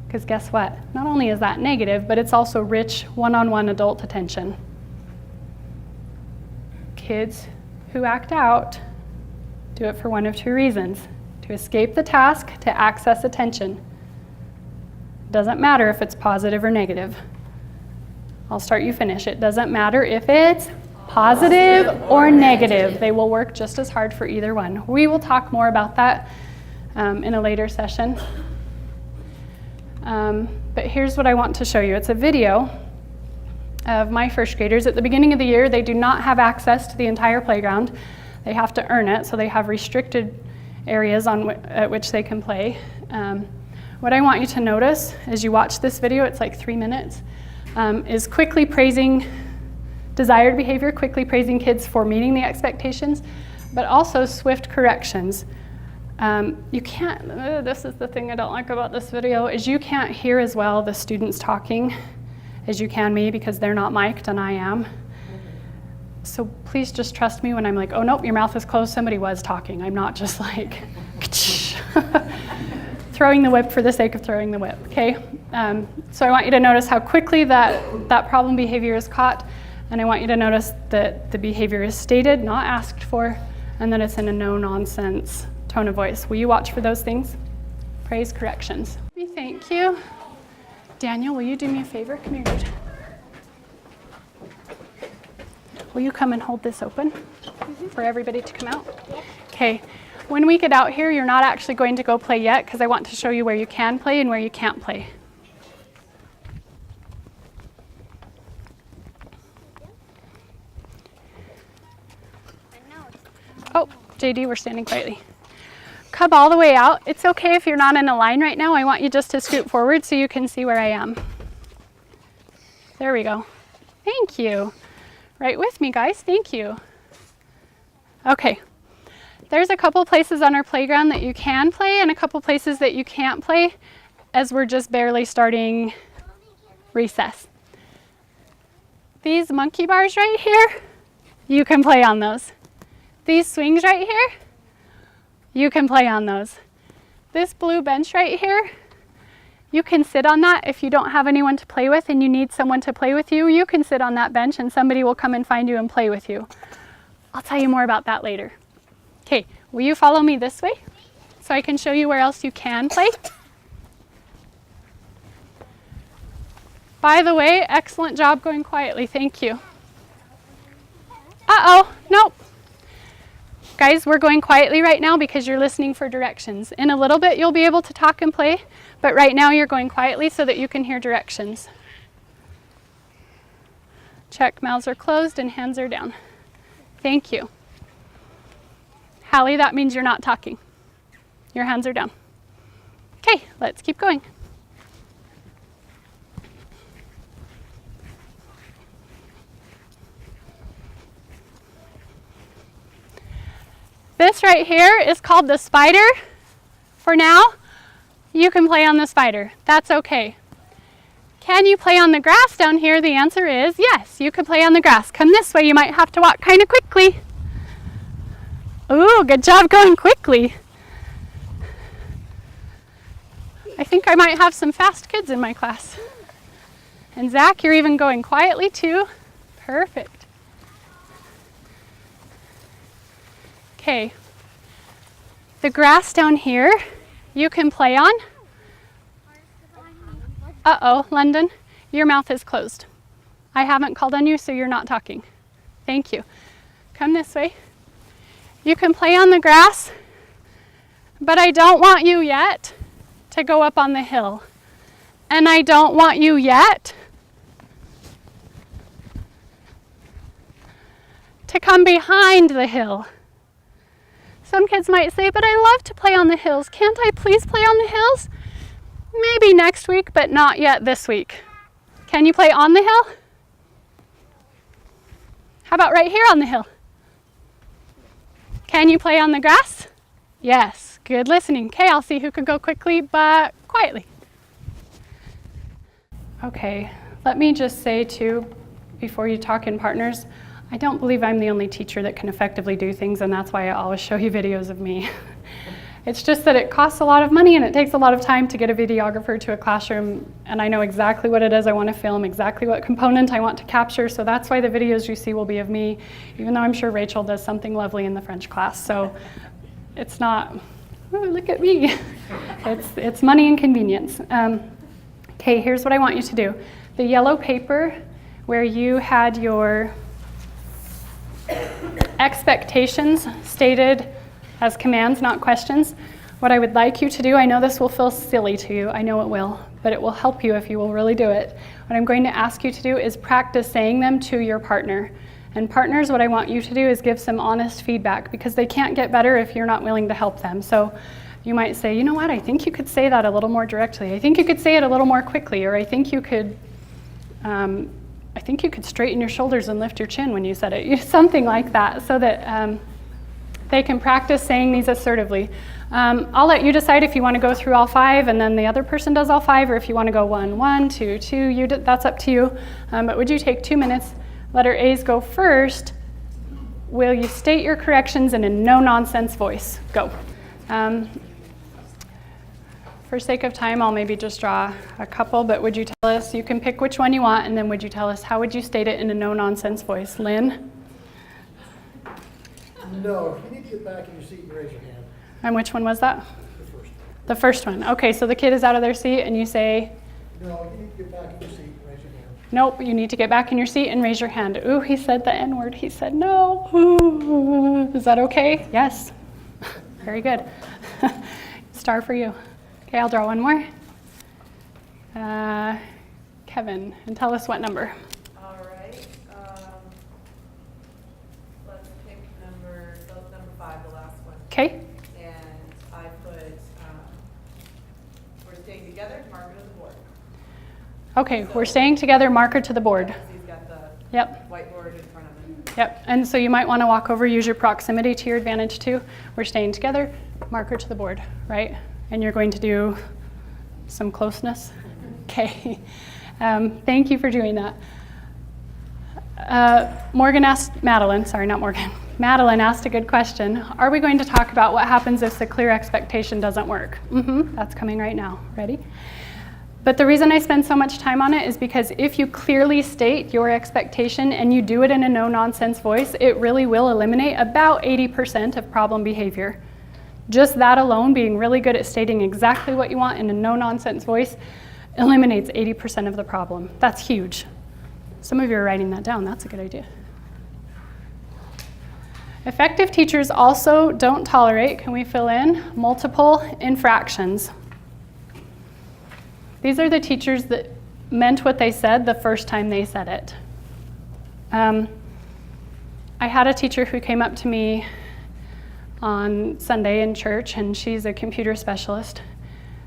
Because guess what? Not only is that negative, but it's also rich one-on-one adult attention. Kids who act out do it for one of two reasons. To escape the task, to access attention. Doesn't matter if it's positive or negative. I'll start, you finish. It doesn't matter if it's positive or negative. They will work just as hard for either one. We will talk more about that in a later session. But here's what I want to show you. It's a video of my first graders. At the beginning of the year, they do not have access to the entire playground. They have to earn it, so they have restricted areas at which they can play. What I want you to notice as you watch this video, it's like 3 minutes, is quickly praising desired behavior, quickly praising kids for meeting the expectations, but also swift corrections. You can't, this is the thing I don't like about this video, is you can't hear as well the students talking as you can me because they're not mic'd and I am. So please just trust me when I'm like, oh nope, your mouth is closed, somebody was talking. I'm not just like, throwing the whip for the sake of throwing the whip, okay? So I want you to notice how quickly that problem behavior is caught, and I want you to notice that the behavior is stated, not asked for, and that it's in a no-nonsense tone of voice. Will you watch for those things? Praise corrections. Thank you. Daniel, will you do me a favor? Come here, dude. Will you come and hold this open for everybody to come out? Okay. When we get out here, you're not actually going to go play yet because I want to show you where you can play and where you can't play. Oh, JD, we're standing quietly. Come all the way out. It's okay if you're not in a line right now. I want you just to scoot forward so you can see where I am. There we go. Thank you. Right with me, guys. Thank you. Okay. There's a couple places on our playground that you can play and a couple places that you can't play as we're just barely starting recess. These monkey bars right here, you can play on those. These swings right here, you can play on those. This blue bench right here, you can sit on that if you don't have anyone to play with and you need someone to play with you. You can sit on that bench and somebody will come and find you and play with you. I'll tell you more about that later. Okay, will you follow me this way so I can show you where else you can play? By the way, excellent job going quietly. Thank you. Uh-oh, nope. Guys, we're going quietly right now because you're listening for directions. In a little bit, you'll be able to talk and play, but right now you're going quietly so that you can hear directions. Check, mouths are closed and hands are down. Thank you. Hallie, that means you're not talking. Your hands are down. Okay, let's keep going. This right here is called the spider. For now, you can play on the spider. That's okay. Can you play on the grass down here? The answer is yes, you can play on the grass. Come this way, you might have to walk kind of quickly. Ooh, good job going quickly. I think I might have some fast kids in my class. And Zach, you're even going quietly too. Perfect. Okay. The grass down here, you can play on. Uh-oh, London, your mouth is closed. I haven't called on you, so you're not talking. Thank you. Come this way. You can play on the grass, but I don't want you yet to go up on the hill. And I don't want you yet to come behind the hill. Some kids might say, but I love to play on the hills. Can't I please play on the hills? Maybe next week, but not yet this week. Can you play on the hill? How about right here on the hill? Can you play on the grass? Yes, good listening. Okay, I'll see who can go quickly but quietly. Okay, let me just say too, before you talk in partners, I don't believe I'm the only teacher that can effectively do things, and that's why I always show you videos of me. It's just that it costs a lot of money and it takes a lot of time to get a videographer to a classroom, and I know exactly what it is I want to film, exactly what component I want to capture, so that's why the videos you see will be of me, even though I'm sure Rachel does something lovely in the French class. So it's not, oh, look at me. It's money and convenience. Okay, here's what I want you to do. The yellow paper where you had your expectations stated as commands, not questions. What I would like you to do, I know this will feel silly to you, I know it will, but it will help you if you will really do it. What I'm going to ask you to do is practice saying them to your partner. And partners, what I want you to do is give some honest feedback, because they can't get better if you're not willing to help them. So you might say, you know what, I think you could say that a little more directly. I think you could say it a little more quickly, or I think you could straighten your shoulders and lift your chin when you said it. Something like that, so that they can practice saying these assertively. I'll let you decide if you want to go through all 5 and then the other person does all 5, or if you want to go 1, 1, 2, 2, that's up to you. But would you take 2 minutes? Letter A's go first. Will you state your corrections in a no-nonsense voice? Go. For sake of time, I'll maybe just draw a couple, but would you tell us, you can pick which one you want, and then would you tell us how would you state it in a no-nonsense voice? Lynn? No, you need to get back in your seat and raise your hand. And which one was that? The first. The first one. Okay, so the kid is out of their seat and you say? No, you need to get back in your seat and raise your hand. Nope, you need to get back in your seat and raise your hand. Ooh, he said the N-word. He said no. Ooh. Is that okay? Yes. Very good. Star for you. Okay, I'll draw one more. Kevin, and tell us what number. All right. Let's pick number 5, the last one. Okay. And I put, we're staying together, marker to the board. Okay, we're staying together, marker to the board. He's got the Yep. whiteboard in front of him. Yep, and so you might want to walk over, use your proximity to your advantage too. We're staying together, marker to the board, right? And you're going to do some closeness. Okay, thank you for doing that. Madeline asked a good question. Are we going to talk about what happens if the clear expectation doesn't work? That's coming right now. Ready? But the reason I spend so much time on it is because if you clearly state your expectation and you do it in a no-nonsense voice, it really will eliminate about 80% of problem behavior. Just that alone, being really good at stating exactly what you want in a no-nonsense voice, eliminates 80% of the problem. That's huge. Some of you are writing that down. That's a good idea. Effective teachers also don't tolerate, can we fill in, multiple infractions. These are the teachers that meant what they said the first time they said it. I had a teacher who came up to me on Sunday in church, and she's a computer specialist.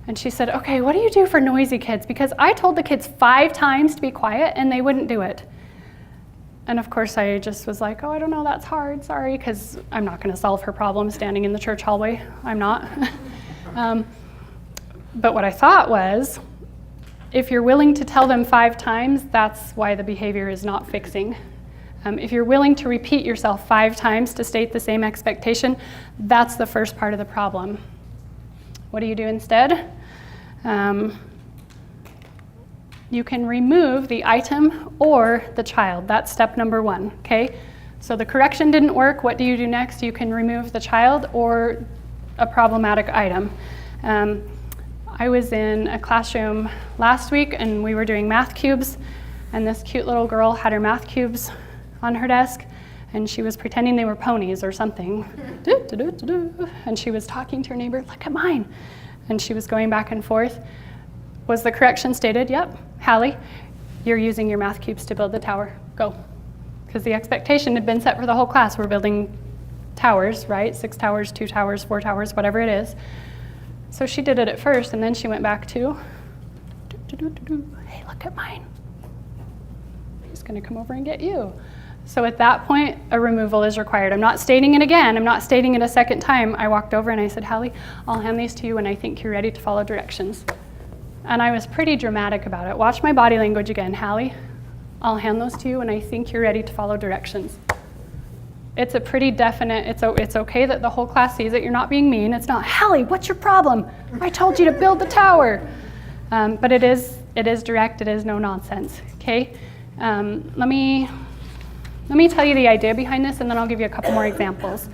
And she said, okay, what do you do for noisy kids? Because I told the kids 5 times to be quiet, and they wouldn't do it. And of course, I just was like, oh, I don't know, that's hard, sorry, because I'm not going to solve her problem standing in the church hallway. I'm not. But what I thought was, if you're willing to tell them 5 times, that's why the behavior is not fixing. If you're willing to repeat yourself 5 times to state the same expectation, that's the first part of the problem. What do you do instead? You can remove the item or the child. That's step number 1, okay? So the correction didn't work. What do you do next? You can remove the child or a problematic item. I was in a classroom last week, and we were doing math cubes, and this cute little girl had her math cubes on her desk, and she was pretending they were ponies or something. And she was talking to her neighbor, look at mine. And she was going back and forth. Was the correction stated? Yep. Hallie, you're using your math cubes to build the tower. Go. Because the expectation had been set for the whole class. We're building towers, right? 6 towers, 2 towers, 4 towers, whatever it is. So she did it at first, and then she went back to, hey, look at mine. He's going to come over and get you. So at that point, a removal is required. I'm not stating it again. I'm not stating it a second time. I walked over and I said, Hallie, I'll hand these to you when I think you're ready to follow directions. And I was pretty dramatic about it. Watch my body language again. Hallie, I'll hand those to you when I think you're ready to follow directions. It's a pretty definite, it's okay that the whole class sees it. You're not being mean. It's not, Hallie, what's your problem? I told you to build the tower. But it is direct. It is no nonsense, okay? Let me tell you the idea behind this, and then I'll give you a couple more examples.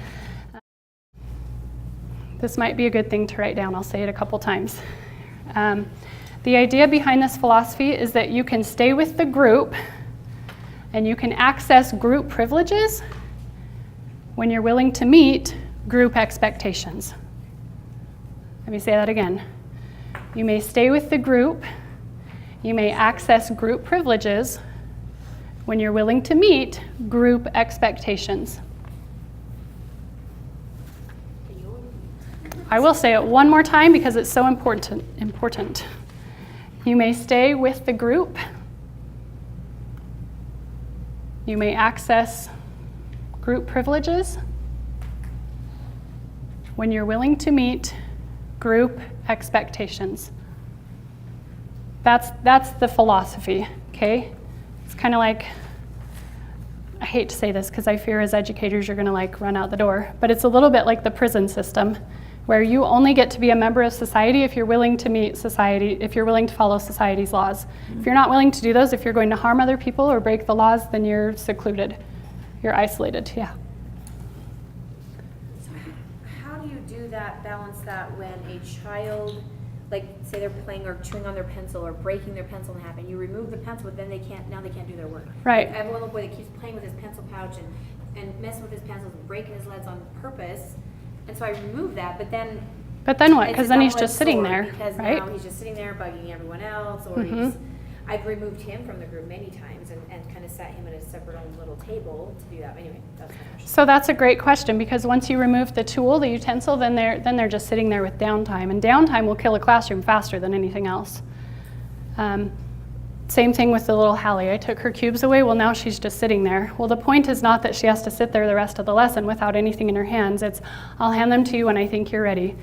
This might be a good thing to write down. I'll say it a couple times. The idea behind this philosophy is that you can stay with the group and you can access group privileges when you're willing to meet group expectations. Let me say that again. You may stay with the group, you may access group privileges when you're willing to meet group expectations. I will say it one more time because it's so important. You may stay with the group. You may access group privileges when you're willing to meet group expectations. That's the philosophy, okay? It's kind of like, I hate to say this because I fear as educators you're going to run out the door, but it's a little bit like the prison system, where you only get to be a member of society if you're willing to meet society, if you're willing to follow society's laws. If you're not willing to do those, if you're going to harm other people or break the laws, then you're secluded. You're isolated, yeah. So how do you do that, balance that when a child, say they're playing or chewing on their pencil or breaking their pencil in half, and you remove the pencil, but then they can't do their work. Right. I have a little boy that keeps playing with his pencil pouch and messing with his pencils and breaking his leads on purpose. And so I remove that, but then what? Because then he's just sitting there, because right? now he's just sitting there bugging everyone else, or I've removed him from the group many times and kind of sat him at a separate own little table to do that. Anyway, that's my question. So that's a great question, because once you remove the tool, the utensil, then they're just sitting there with downtime, and downtime will kill a classroom faster than anything else. Same thing with the little Hallie. I took her cubes away. Well, now she's just sitting there. Well, the point is not that she has to sit there the rest of the lesson without anything in her hands. It's, I'll hand them to you when I think you're ready.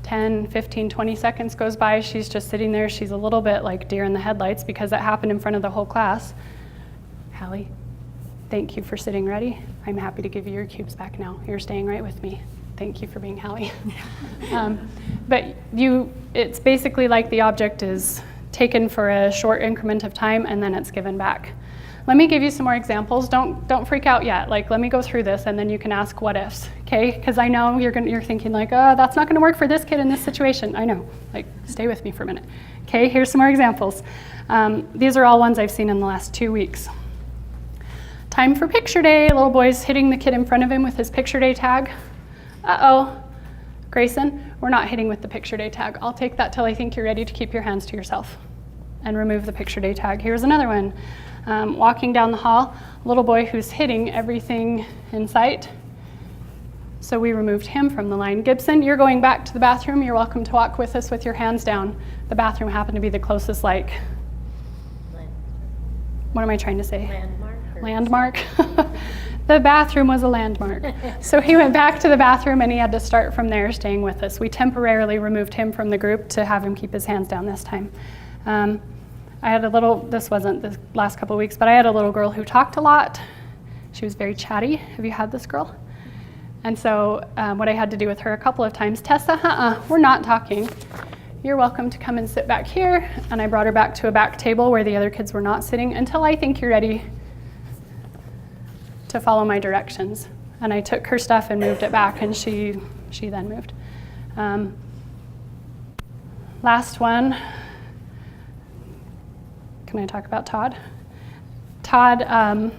10, 15, 20 seconds goes by. She's just sitting there. She's a little bit like deer in the headlights because it happened in front of the whole class. Hallie, thank you for sitting ready. I'm happy to give you your cubes back now. You're staying right with me. Thank you for being Hallie. But it's basically like the object is taken for a short increment of time and then it's given back. Let me give you some more examples. Don't freak out yet. Let me go through this and then you can ask what ifs, okay? Because I know you're thinking oh, that's not gonna work for this kid in this situation. I know, stay with me for a minute. Okay, here's some more examples. These are all ones I've seen in the last 2 weeks. Time for picture day. Little boy's hitting the kid in front of him with his picture day tag. Uh-oh. Grayson, we're not hitting with the picture day tag. I'll take that till I think you're ready to keep your hands to yourself and remove the picture day tag. Here's another one. Walking down the hall, a little boy who's hitting everything in sight. So we removed him from the line. Gibson, you're going back to the bathroom. You're welcome to walk with us with your hands down. The bathroom happened to be the closest, like, what am I trying to say? Landmark. The bathroom was a landmark. So he went back to the bathroom and he had to start from there, staying with us. We temporarily removed him from the group to have him keep his hands down this time. I had a little, this wasn't the last couple of weeks, but I had a little girl who talked a lot. She was very chatty. Have you had this girl? And so what I had to do with her a couple of times, Tessa, we're not talking. You're welcome to come and sit back here. And I brought her back to a back table where the other kids were not sitting until I think you're ready to follow my directions. And I took her stuff and moved it back, and she then moved. Last one. Can I talk about Todd? Todd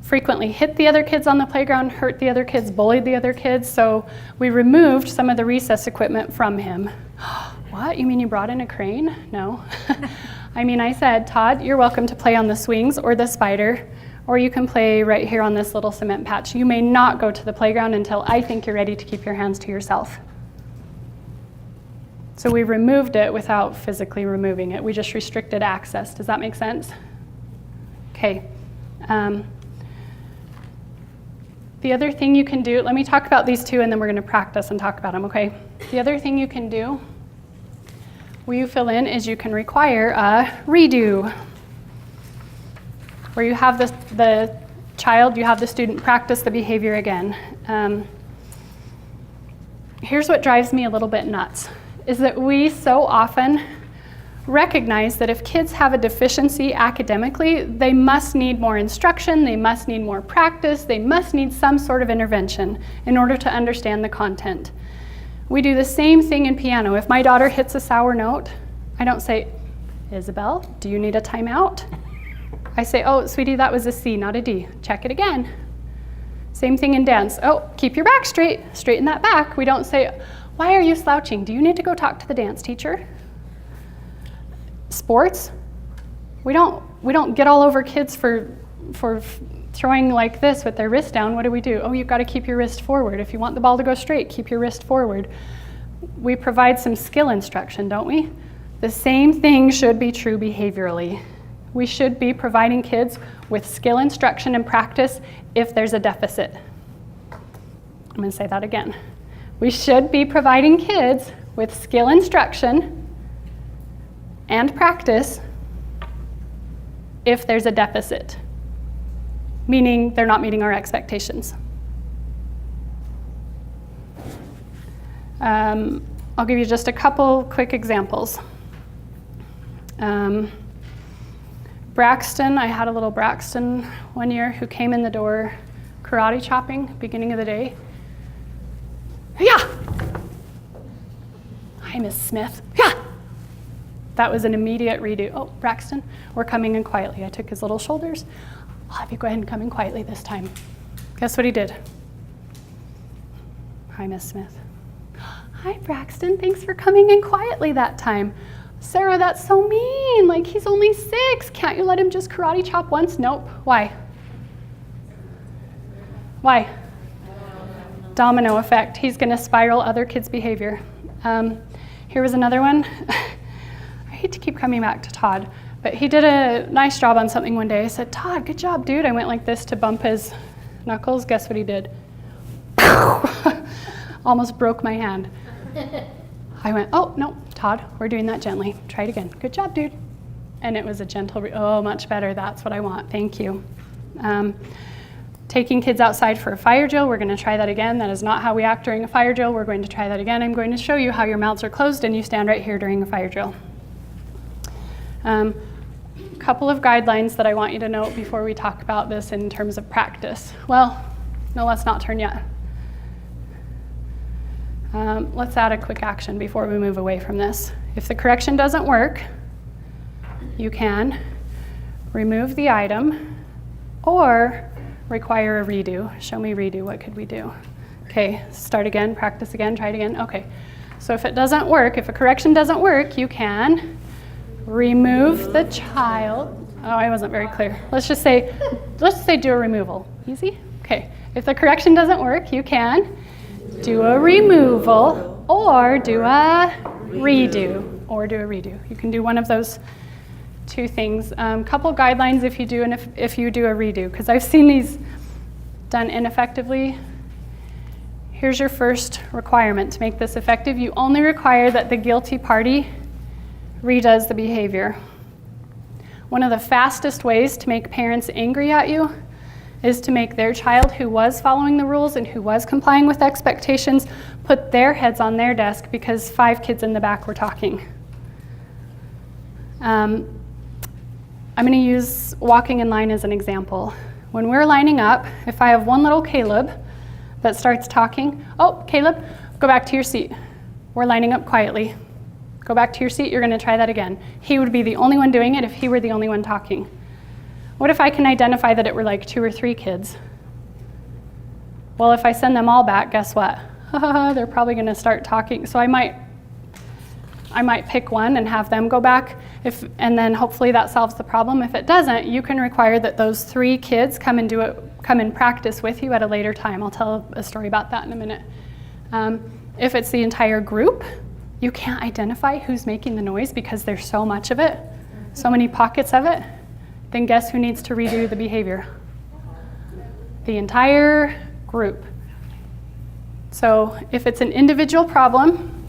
frequently hit the other kids on the playground, hurt the other kids, bullied the other kids, so we removed some of the recess equipment from him. What? You mean you brought in a crane? No. I mean, I said, Todd, you're welcome to play on the swings or the spider, or you can play right here on this little cement patch. You may not go to the playground until I think you're ready to keep your hands to yourself. So we removed it without physically removing it. We just restricted access. Does that make sense? Okay. The other thing you can do, let me talk about these two and then we're going to practice and talk about them, okay? The other thing you can do, where you fill in, is you can require a redo. Where you have the child, you have the student practice the behavior again. Here's what drives me a little bit nuts, is that we so often recognize that if kids have a deficiency academically, they must need more instruction, they must need more practice, they must need some sort of intervention in order to understand the content. We do the same thing in piano. If my daughter hits a sour note, I don't say, Isabel, do you need a timeout? I say, oh, sweetie, that was a C, not a D. Check it again. Same thing in dance. Oh, keep your back straight. Straighten that back. We don't say, why are you slouching? Do you need to go talk to the dance teacher? Sports, we don't get all over kids for throwing like this with their wrist down. What do? Oh, you've got to keep your wrist forward. If you want the ball to go straight, keep your wrist forward. We provide some skill instruction, don't we? The same thing should be true behaviorally. We should be providing kids with skill instruction and practice if there's a deficit. I'm going to say that again. We should be providing kids with skill instruction and practice if there's a deficit, meaning they're not meeting our expectations. I'll give you just a couple quick examples. Braxton, I had a little Braxton one year who came in the door karate chopping, beginning of the day. Yeah! Hi, Miss Smith. Yeah! That was an immediate redo. Oh, Braxton, we're coming in quietly. I took his little shoulders. I'll have you go ahead and come in quietly this time. Guess what he did? Hi, Miss Smith. Hi, Braxton. Thanks for coming in quietly that time. Sarah, that's so mean. Like, he's only 6. Can't you let him just karate chop once? Nope. Why? Why? Domino effect. He's going to spiral other kids' behavior. Here was another one. I hate to keep coming back to Todd, but he did a nice job on something one day. I said, Todd, good job, dude. I went like this to bump his knuckles. Guess what he did? Almost broke my hand. I went, oh, no, Todd, we're doing that gently. Try it again. Good job, dude. And it was a gentle, oh, much better. That's what I want. Thank you. Taking kids outside for a fire drill. We're going to try that again. That is not how we act during a fire drill. We're going to try that again. I'm going to show you how your mouths are closed and you stand right here during a fire drill. Couple of guidelines that I want you to note before we talk about this in terms of practice. Well, no, let's not turn yet. Let's add a quick action before we move away from this. If the correction doesn't work, you can remove the item or require a redo. Show me redo. What could we do? Okay, start again, practice again, try it again. Okay, so if it doesn't work, if a correction doesn't work, you can remove the child. Oh, I wasn't very clear. Let's just say do a removal. Easy? Okay. If the correction doesn't work, you can do a removal or do a redo. You can do one of those two things. Couple guidelines if you do and if you do a redo, because I've seen these done ineffectively. Here's your first requirement to make this effective. You only require that the guilty party redoes the behavior. One of the fastest ways to make parents angry at you is to make their child who was following the rules and who was complying with expectations put their heads on their desk because 5 kids in the back were talking. I'm going to use walking in line as an example. When we're lining up, if I have one little Caleb that starts talking, oh, Caleb, go back to your seat. We're lining up quietly. Go back to your seat, you're going to try that again. He would be the only one doing it if he were the only one talking. What if I can identify that it were like 2 or 3 kids? Well, if I send them all back, guess what? They're probably going to start talking. So I might pick one and have them go back, and then hopefully that solves the problem. If it doesn't, you can require that those 3 kids come and practice with you at a later time. I'll tell a story about that in a minute. If it's the entire group, you can't identify who's making the noise because there's so much of it, so many pockets of it, then guess who needs to redo the behavior? The entire group. So if it's an individual problem,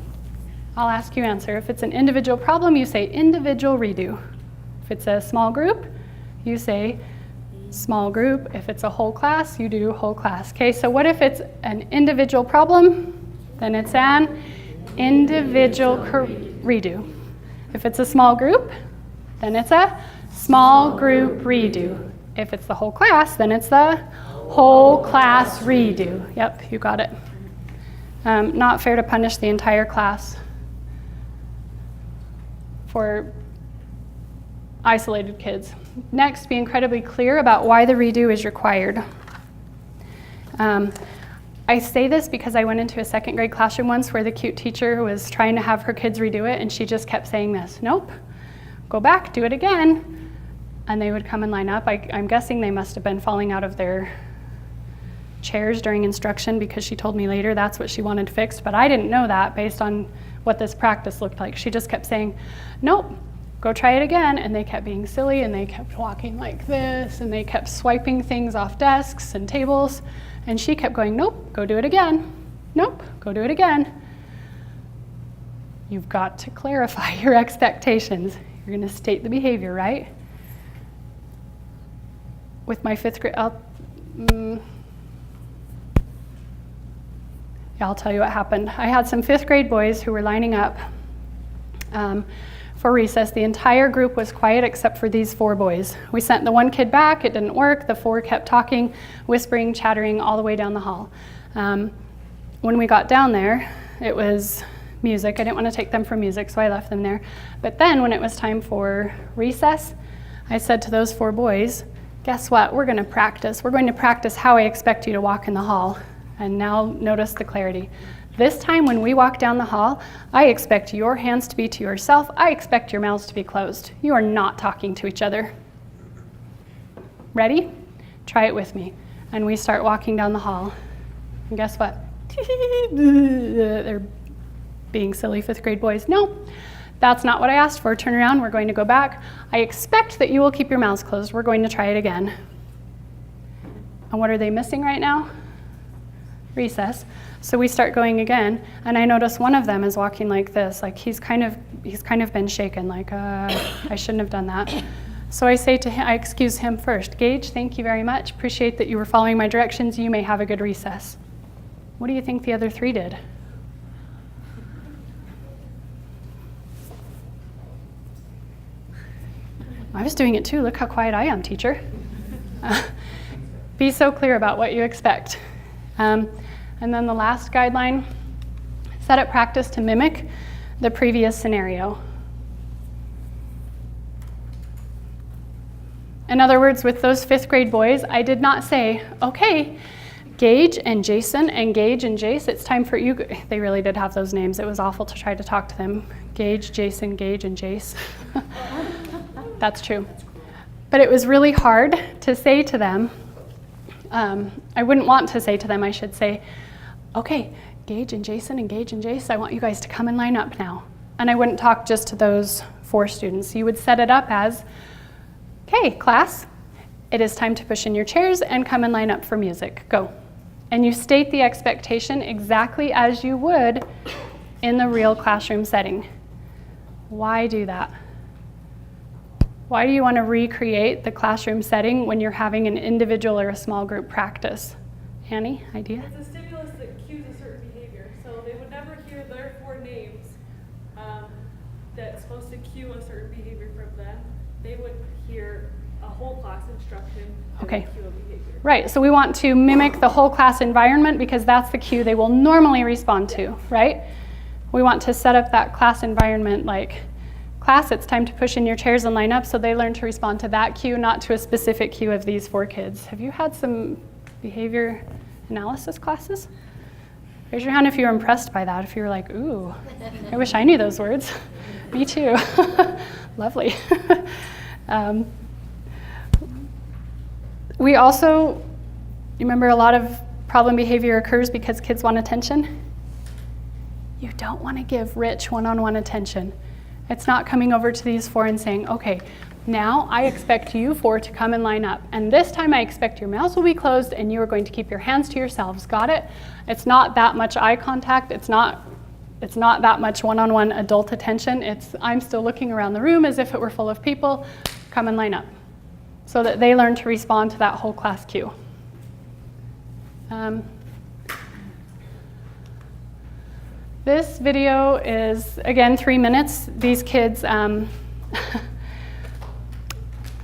I'll ask you answer. If it's an individual problem, you say individual redo. If it's a small group, you say small group. If it's a whole class, you do whole class. Okay, so what if it's an individual problem? Then it's an individual redo. If it's a small group, then it's a small group redo. If it's the whole class, then it's the whole class redo. Yep, you got it. Not fair to punish the entire class for isolated kids. Next, be incredibly clear about why the redo is required. I say this because I went into a 2nd grade classroom once where the cute teacher was trying to have her kids redo it, and she just kept saying this: nope, go back, do it again. And they would come and line up. I'm guessing they must have been falling out of their chairs during instruction because she told me later that's what she wanted fixed, but I didn't know that based on what this practice looked like. She just kept saying, nope, go try it again. And they kept being silly, and they kept walking like this, and they kept swiping things off desks and tables. And she kept going, nope, go do it again. Nope, go do it again. You've got to clarify your expectations. You're going to state the behavior, right? With my 5th grade, I'll tell you what happened. I had some 5th grade boys who were lining up for recess. The entire group was quiet except for these 4 boys. We sent the one kid back, it didn't work. The 4 kept talking, whispering, chattering all the way down the hall. When we got down there, it was music. I didn't want to take them for music, so I left them there. But then when it was time for recess, I said to those 4 boys, guess what? We're going to practice. We're going to practice how I expect you to walk in the hall. And now notice the clarity. This time when we walk down the hall, I expect your hands to be to yourself. I expect your mouths to be closed. You are not talking to each other. Ready? Try it with me. And we start walking down the hall. And guess what? They're being silly 5th grade boys. No, that's not what I asked for. Turn around, we're going to go back. I expect that you will keep your mouths closed. We're going to try it again. And what are they missing right now? Recess. So we start going again, and I notice one of them is walking like this, like he's kind of been shaken, like I shouldn't have done that. So I say to him, I excuse him first. Gage, thank you very much. Appreciate that you were following my directions. You may have a good recess. What do you think the other 3 did? I was doing it too. Look how quiet I am, teacher. Be so clear about what you expect. And then the last guideline, set up practice to mimic the previous scenario. In other words, with those 5th grade boys, I did not say, okay, Gage and Jason and Gage and Jace, it's time for you. They really did have those names. It was awful to try to talk to them. Gage, Jason, Gage, and Jace. That's true. But it was really hard to say to them, I wouldn't want to say to them, I should say, okay, Gage and Jason and Gage and Jace, I want you guys to come and line up now. And I wouldn't talk just to those 4 students. You would set it up as, okay, class, it is time to push in your chairs and come and line up for music. Go. And you state the expectation exactly as you would in the real classroom setting. Why do that? Why do you want to recreate the classroom setting when you're having an individual or a small group practice? Annie, idea? It's a stimulus that cues a certain behavior, so they would never hear their 4 names that's supposed to cue a certain behavior from them. They would hear a whole class instruction and Okay. cue a behavior. Right, so we want to mimic the whole class environment because that's the cue they will normally respond to, right? We want to set up that class environment like, class, it's time to push in your chairs and line up, so they learn to respond to that cue, not to a specific cue of these 4 kids. Have you had some behavior analysis classes? Raise your hand if you were impressed by that, if you were like, ooh, I wish I knew those words. Me too. Lovely. We also, you remember a lot of problem behavior occurs because kids want attention? You don't want to give Rich one-on-one attention. It's not coming over to these 4 and saying, okay, now I expect you 4 to come and line up. And this time I expect your mouths will be closed and you are going to keep your hands to yourselves. Got it? It's not that much eye contact. It's not that much one-on-one adult attention. It's I'm still looking around the room as if it were full of people. Come and line up. So that they learn to respond to that whole class cue. This video is, again, 3 minutes. These kids not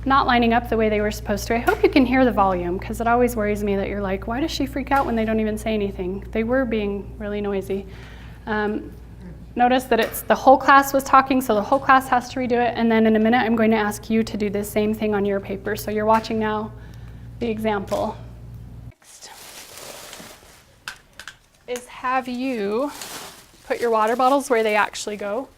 lining up the way they were supposed to. I hope you can hear the volume, because it always worries me that you're like, why does she freak out when they don't even say anything? They were being really noisy. Notice that it's the whole class was talking, so the whole class has to redo it, and then in a minute I'm going to ask you to do the same thing on your paper. So you're watching now the example. Next is have you put your water bottles where they actually go,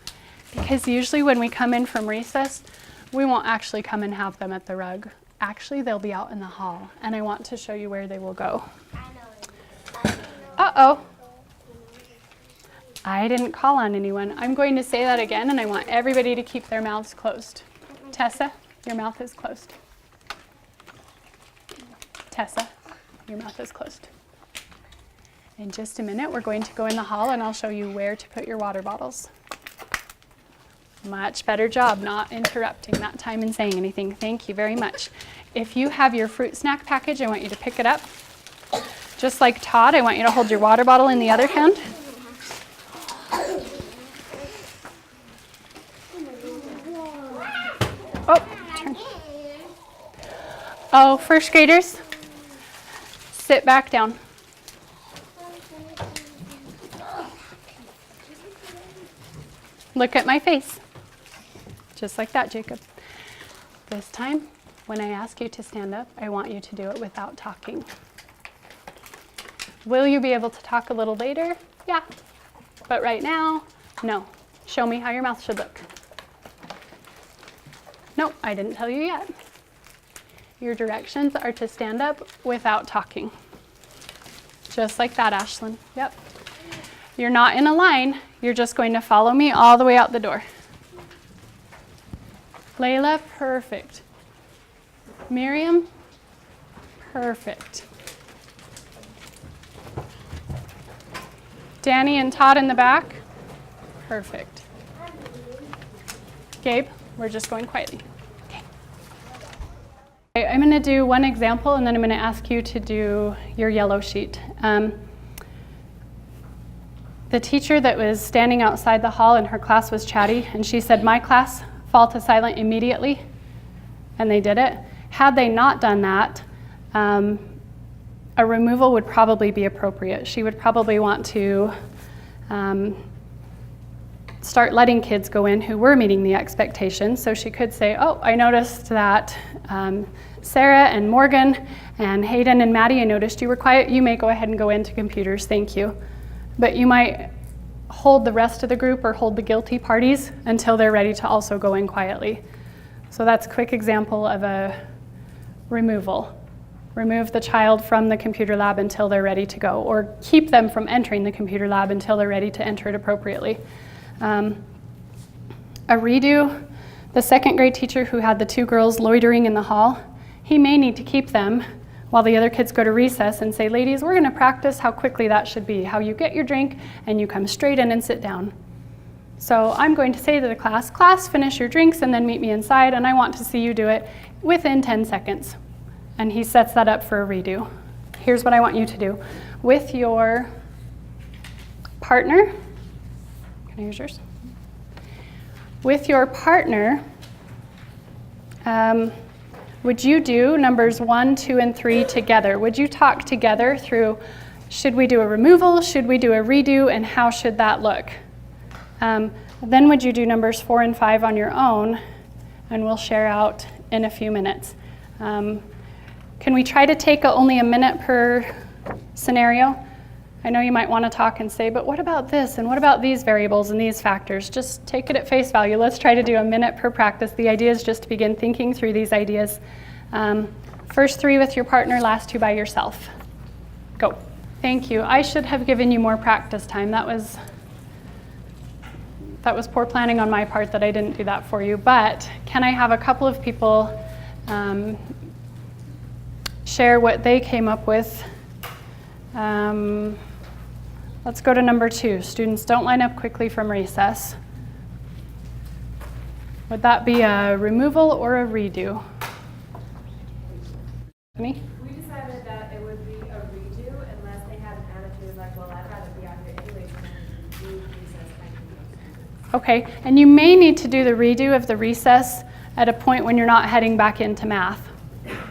because usually when we come in from recess, we won't actually come and have them at the rug. Actually, they'll be out in the hall, and I want to show you where they will go. Uh-oh. I didn't call on anyone. I'm going to say that again, and I want everybody to keep their mouths closed. Tessa, your mouth is closed. Tessa, your mouth is closed. In just a minute, we're going to go in the hall, and I'll show you where to put your water bottles. Much better job not interrupting that time and saying anything. Thank you very much. If you have your fruit snack package, I want you to pick it up. Just like Todd, I want you to hold your water bottle in the other hand. Oh, turn. Oh, first graders, sit back down. Look at my face. Just like that, Jacob. This time, when I ask you to stand up, I want you to do it without talking. Will you be able to talk a little later? Yeah. But right now, no. Show me how your mouth should look. Nope, I didn't tell you yet. Your directions are to stand up without talking. Just like that, Ashlyn. Yep. You're not in a line. You're just going to follow me all the way out the door. Layla, perfect. Miriam, perfect. Danny and Todd in the back, perfect. Gabe, we're just going quietly. Okay, I'm going to do one example, and then I'm going to ask you to do your yellow sheet. The teacher that was standing outside the hall and her class was chatty, and she said, "My class, fall to silent immediately," and they did it. Had they not done that, a removal would probably be appropriate. She would probably want to start letting kids go in who were meeting the expectations. So she could say, "Oh, I noticed that Sarah and Morgan and Hayden and Maddie, I noticed you were quiet. You may go ahead and go into computers, thank you." But you might hold the rest of the group or hold the guilty parties until they're ready to also go in quietly. So that's a quick example of a removal. remove the child from the computer lab until they're ready to go, or keep them from entering the computer lab until they're ready to enter it appropriately. A redo, the second grade teacher who had the 2 girls loitering in the hall, he may need to keep them while the other kids go to recess and say, ladies, we're going to practice how quickly that should be, how you get your drink and you come straight in and sit down. So I'm going to say to the class, finish your drinks and then meet me inside, and I want to see you do it within 10 seconds. And he sets that up for a redo. Here's what I want you to do. With your partner, can I use yours? With your partner, would you do numbers 1, 2, and 3 together? Would you talk together through, should we do a removal, should we do a redo, and how should that look? Then would you do numbers 4 and 5 on your own, and we'll share out in a few minutes. Can we try to take only a minute per scenario? I know you might want to talk and say, but what about this, and what about these variables and these factors? Just take it at face value. Let's try to do a minute per practice. The idea is just to begin thinking through these ideas. First 3 with your partner, last 2 by yourself. Go. Thank you. I should have given you more practice time. That was poor planning on my part that I didn't do that for you. But can I have a couple of people share what they came up with? Let's go to number 2. Students don't line up quickly from recess. Would that be a removal or a redo? Me? We decided that it would be a redo unless they had an attitude like, well, I'd rather be out here anyways than do recess kind of. Okay, and you may need to do the redo of the recess at a point when you're not heading back into math,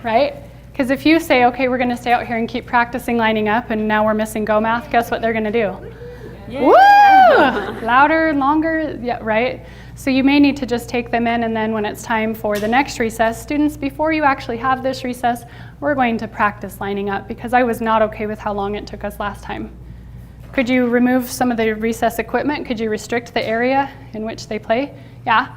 right? Because if you say, okay, we're going to stay out here and keep practicing lining up, and now we're missing Go Math, guess what they're going to do? Yeah. Woo! Louder, longer, yeah, right? So you may need to just take them in, and then when it's time for the next recess, students, before you actually have this recess, we're going to practice lining up, because I was not okay with how long it took us last time. Could you remove some of the recess equipment? Could you restrict the area in which they play? Yeah,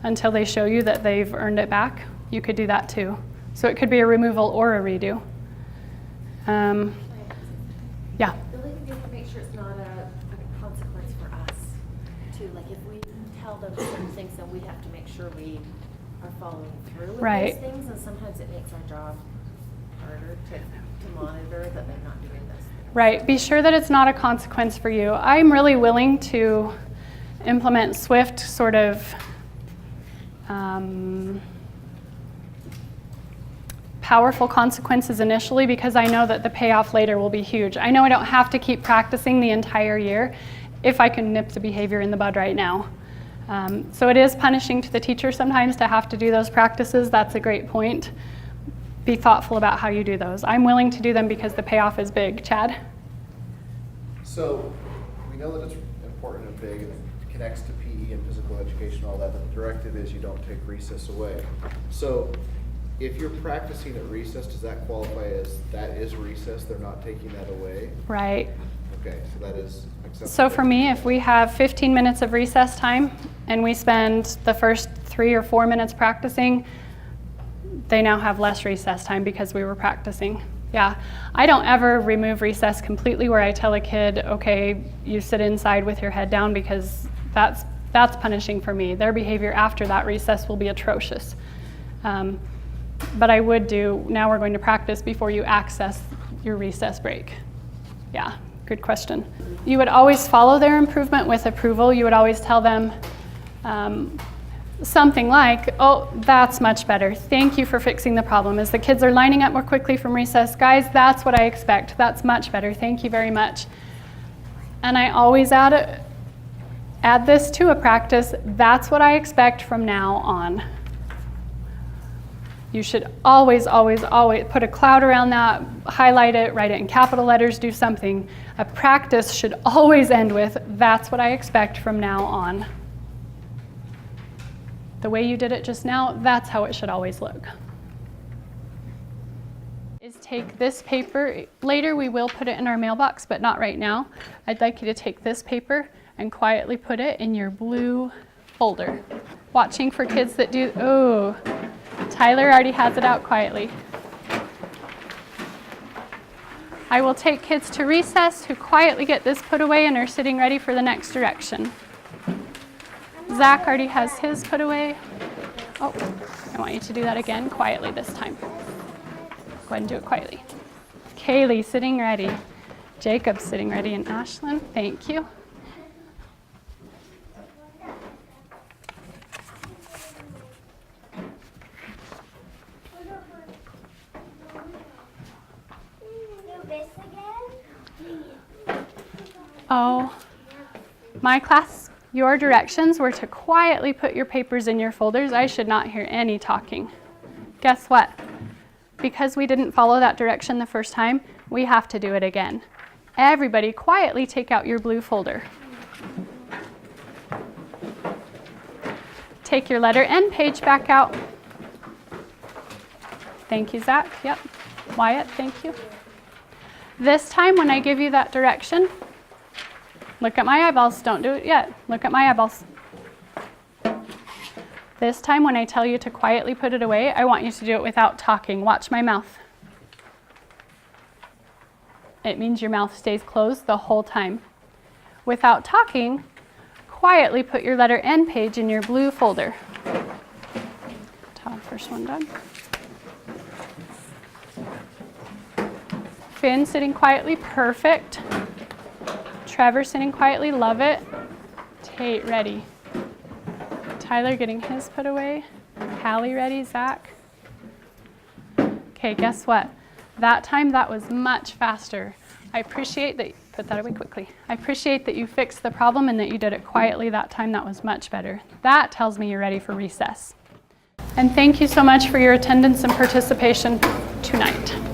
until they show you that they've earned it back. You could do that too. So it could be a removal or a redo. Yeah. The only thing we have to make sure it's not a consequence for us, too. Like if we tell them certain things, then we have to make sure we are following through with Right. those things. And sometimes it makes our job harder to monitor that they're not doing this. Right. Be sure that it's not a consequence for you. I'm really willing to implement swift sort of powerful consequences initially, because I know that the payoff later will be huge. I know I don't have to keep practicing the entire year if I can nip the behavior in the bud right now. So it is punishing to the teacher sometimes to have to do those practices. That's a great point. Be thoughtful about how you do those. I'm willing to do them because the payoff is big. Chad? So we know that it's important and big and it connects to PE and physical education, all that, but the directive is you don't take recess away. So if you're practicing at recess, does that qualify as that is recess? They're not taking that away? Right. Okay, so that is acceptable. So for me, if we have 15 minutes of recess time and we spend the first 3 or 4 minutes practicing, they now have less recess time because we were practicing. Yeah, I don't ever remove recess completely where I tell a kid, okay, you sit inside with your head down, because that's punishing for me. Their behavior after that recess will be atrocious. But I would do, now we're going to practice before you access your recess break. Yeah, good question. You would always follow their improvement with approval. You would always tell them something like, oh, that's much better. Thank you for fixing the problem. As the kids are lining up more quickly from recess, guys, that's what I expect. That's much better. Thank you very much. And I always add this to a practice. That's what I expect from now on. You should always, always, always put a cloud around that, highlight it, write it in capital letters, do something. A practice should always end with, that's what I expect from now on. The way you did it just now, that's how it should always look. Is take this paper, later we will put it in our mailbox, but not right now. I'd like you to take this paper and quietly put it in your blue folder. Watching for kids that do, oh, Tyler already has it out quietly. I will take kids to recess who quietly get this put away and are sitting ready for the next direction. Zach already has his put away. Oh, I want you to do that again, quietly this time. Go ahead and do it quietly. Kaylee sitting ready. Jacob sitting ready, and Ashlyn, thank you. Oh, my class, your directions were to quietly put your papers in your folders. I should not hear any talking. Guess what? Because we didn't follow that direction the first time, we have to do it again. Everybody quietly take out your blue folder. Take your letter N page back out. Thank you, Zach. Yep. Wyatt, thank you. This time when I give you that direction, look at my eyeballs. Don't do it yet. Look at my eyeballs. This time when I tell you to quietly put it away, I want you to do it without talking. Watch my mouth. It means your mouth stays closed the whole time. Without talking, quietly put your letter N page in your blue folder. Todd, first one done. Finn sitting quietly, perfect. Trevor sitting quietly, love it. Tate ready. Tyler getting his put away. Callie ready, Zach. Okay, guess what? That time that was much faster. I appreciate that, put that away quickly. I appreciate that you fixed the problem and that you did it quietly that time. That was much better. That tells me you're ready for recess. And thank you so much for your attendance and participation tonight.